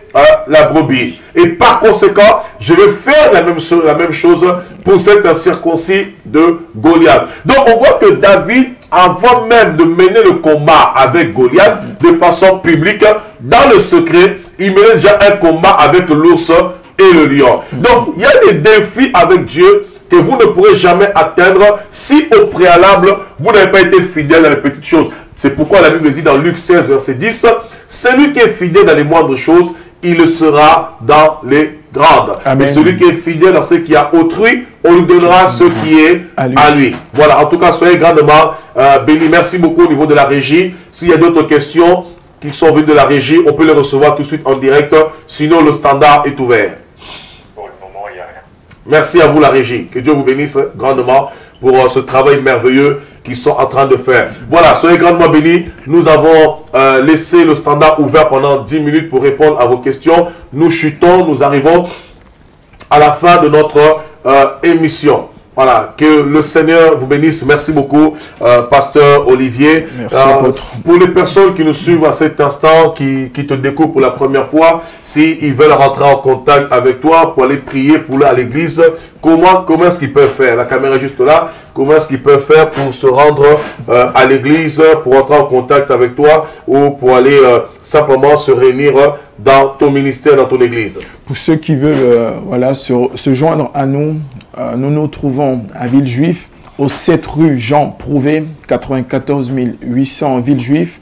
la brebis. Et par conséquent, je vais faire la même chose pour cet incirconcis de Goliath. Donc on voit que David, avant même de mener le combat avec Goliath, de façon publique, dans le secret, il menait déjà un combat avec l'ours et le lion. Donc il y a des défis avec Dieu que vous ne pourrez jamais atteindre si au préalable, vous n'avez pas été fidèle à les petites choses. C'est pourquoi la Bible dit dans Luc 16, verset 10, « Celui qui est fidèle dans les moindres choses, il le sera dans les grandes. Amen. Et celui qui est fidèle dans ce qui est à autrui, on lui donnera ce qui est à lui. » Voilà, en tout cas, soyez grandement bénis. Merci beaucoup au niveau de la régie. S'il y a d'autres questions qui sont venues de la régie, on peut les recevoir tout de suite en direct. Sinon, le standard est ouvert. Pour le moment, il n'y a rien. Merci à vous, la régie. Que Dieu vous bénisse grandement pour ce travail merveilleux qu'ils sont en train de faire. Voilà, soyez grandement bénis. Nous avons laissé le standard ouvert pendant 10 minutes pour répondre à vos questions. Nous chutons, nous arrivons à la fin de notre émission. Voilà, que le Seigneur vous bénisse. Merci beaucoup, Pasteur Olivier. Merci, pour les personnes qui nous suivent à cet instant, qui te découvrent pour la première fois, s'ils veulent rentrer en contact avec toi pour aller prier pour aller à l'église, comment est-ce qu'ils peuvent faire? La caméra est juste là. Comment est-ce qu'ils peuvent faire pour se rendre à l'église, pour entrer en contact avec toi ou pour aller simplement se réunir dans ton ministère, dans ton église? Pour ceux qui veulent voilà, se joindre à nous, nous nous trouvons à Villejuif, au 7 rue Jean Prouvé, 94 800 Villejuif.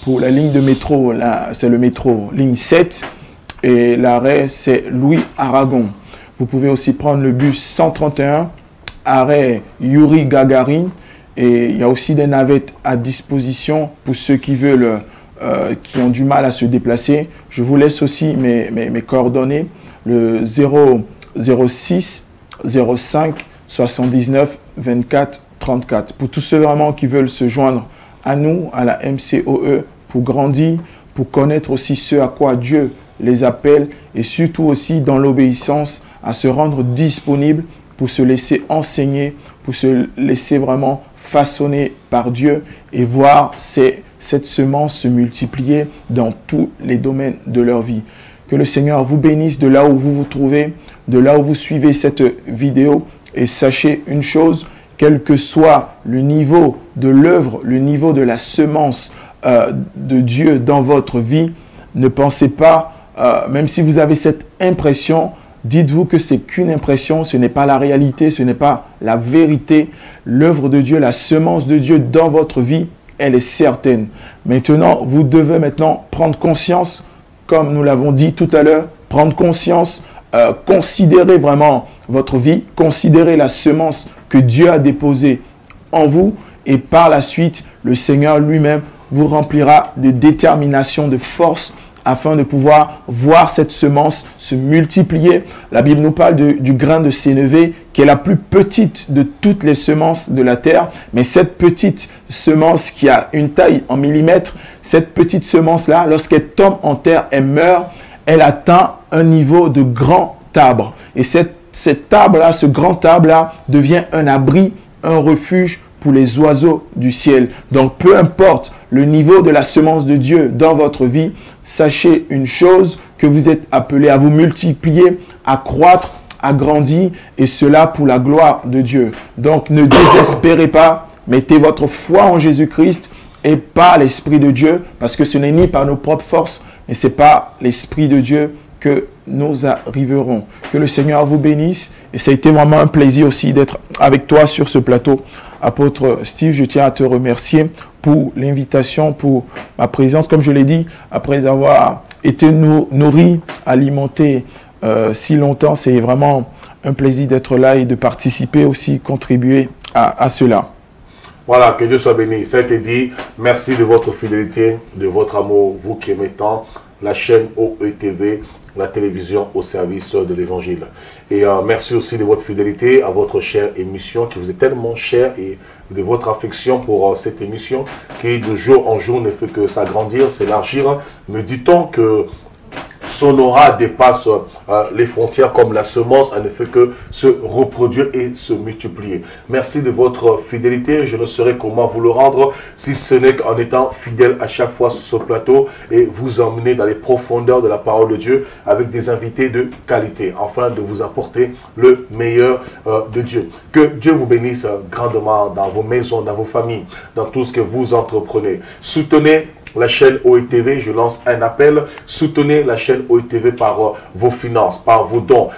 Pour la ligne de métro, c'est le métro ligne 7 et l'arrêt c'est Louis Aragon. Vous pouvez aussi prendre le bus 131, arrêt Yuri Gagarin, et il y a aussi des navettes à disposition pour ceux qui veulent, qui ont du mal à se déplacer. Je vous laisse aussi mes coordonnées, le 006 05 79 24 34. Pour tous ceux vraiment qui veulent se joindre à nous, à la MCOE, pour grandir, pour connaître aussi ce à quoi Dieu les appelle et surtout aussi dans l'obéissance à se rendre disponible pour se laisser enseigner pour se laisser vraiment façonner par Dieu et voir cette semence se multiplier dans tous les domaines de leur vie. Que le Seigneur vous bénisse de là où vous vous trouvez, de là où vous suivez cette vidéo. Et sachez une chose, quel que soit le niveau de l'œuvre, le niveau de la semence de Dieu dans votre vie, ne pensez pas, même si vous avez cette impression, dites-vous que c'est qu'une impression, ce n'est pas la réalité, ce n'est pas la vérité. L'œuvre de Dieu, la semence de Dieu dans votre vie, elle est certaine. Maintenant, vous devez maintenant prendre conscience, comme nous l'avons dit tout à l'heure, prendre conscience, considérer vraiment votre vie, considérer la semence que Dieu a déposée en vous et par la suite, le Seigneur lui-même vous remplira de détermination, de force afin de pouvoir voir cette semence se multiplier. La Bible nous parle du grain de sénévé qui est la plus petite de toutes les semences de la terre. Mais cette petite semence qui a une taille en millimètres, cette petite semence-là, lorsqu'elle tombe en terre, elle meurt, elle atteint un niveau de grand arbre. Et cet arbre-là, ce grand arbre-là devient un abri, un refuge pour les oiseaux du ciel. Donc, peu importe le niveau de la semence de Dieu dans votre vie, sachez une chose, que vous êtes appelés à vous multiplier, à croître, à grandir, et cela pour la gloire de Dieu. Donc, ne désespérez pas, mettez votre foi en Jésus-Christ et par l'Esprit de Dieu, parce que ce n'est ni par nos propres forces, mais c'est par l'Esprit de Dieu que nous arriverons. Que le Seigneur vous bénisse, et ça a été vraiment un plaisir aussi d'être avec toi sur ce plateau. Apôtre Steve, je tiens à te remercier pour l'invitation, pour ma présence. Comme je l'ai dit, après avoir été nourri, alimenté si longtemps, c'est vraiment un plaisir d'être là et de participer aussi, contribuer à cela. Voilà, que Dieu soit béni. Ça a été dit. Merci de votre fidélité, de votre amour, vous qui aimez tant la chaîne OETV, la télévision au service de l'Évangile. Et merci aussi de votre fidélité à votre chère émission qui vous est tellement chère et de votre affection pour cette émission qui de jour en jour ne fait que s'agrandir, s'élargir. Me dit-on que son aura dépasse les frontières comme la semence, elle ne fait que se reproduire et se multiplier. Merci de votre fidélité. Je ne saurais comment vous le rendre si ce n'est qu'en étant fidèle à chaque fois sur ce plateau et vous emmener dans les profondeurs de la parole de Dieu avec des invités de qualité, afin de vous apporter le meilleur de Dieu. Que Dieu vous bénisse grandement dans vos maisons, dans vos familles, dans tout ce que vous entreprenez. Soutenez la chaîne OETV, je lance un appel. Soutenez la chaîne OETV par vos finances, par vos dons.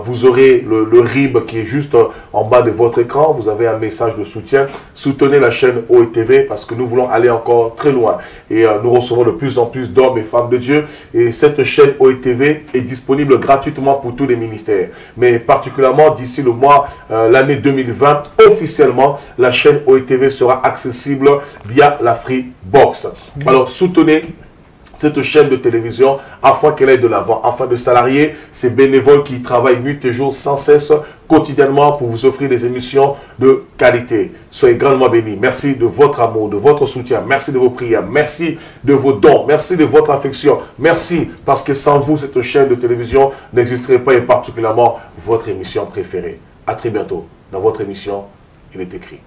Vous aurez le RIB qui est juste en bas de votre écran. Vous avez un message de soutien. Soutenez la chaîne OETV parce que nous voulons aller encore très loin. Et nous recevons de plus en plus d'hommes et femmes de Dieu. Et cette chaîne OETV est disponible gratuitement pour tous les ministères. Mais particulièrement d'ici le mois, l'année 2020, officiellement, la chaîne OETV sera accessible via la Freebox. Alors, soutenez cette chaîne de télévision afin qu'elle aille de l'avant, afin de salarier ces bénévoles qui travaillent nuit et jour sans cesse, quotidiennement pour vous offrir des émissions de qualité. Soyez grandement bénis. Merci de votre amour, de votre soutien. Merci de vos prières. Merci de vos dons. Merci de votre affection. Merci parce que sans vous, cette chaîne de télévision n'existerait pas et particulièrement votre émission préférée. À très bientôt dans votre émission Il est écrit.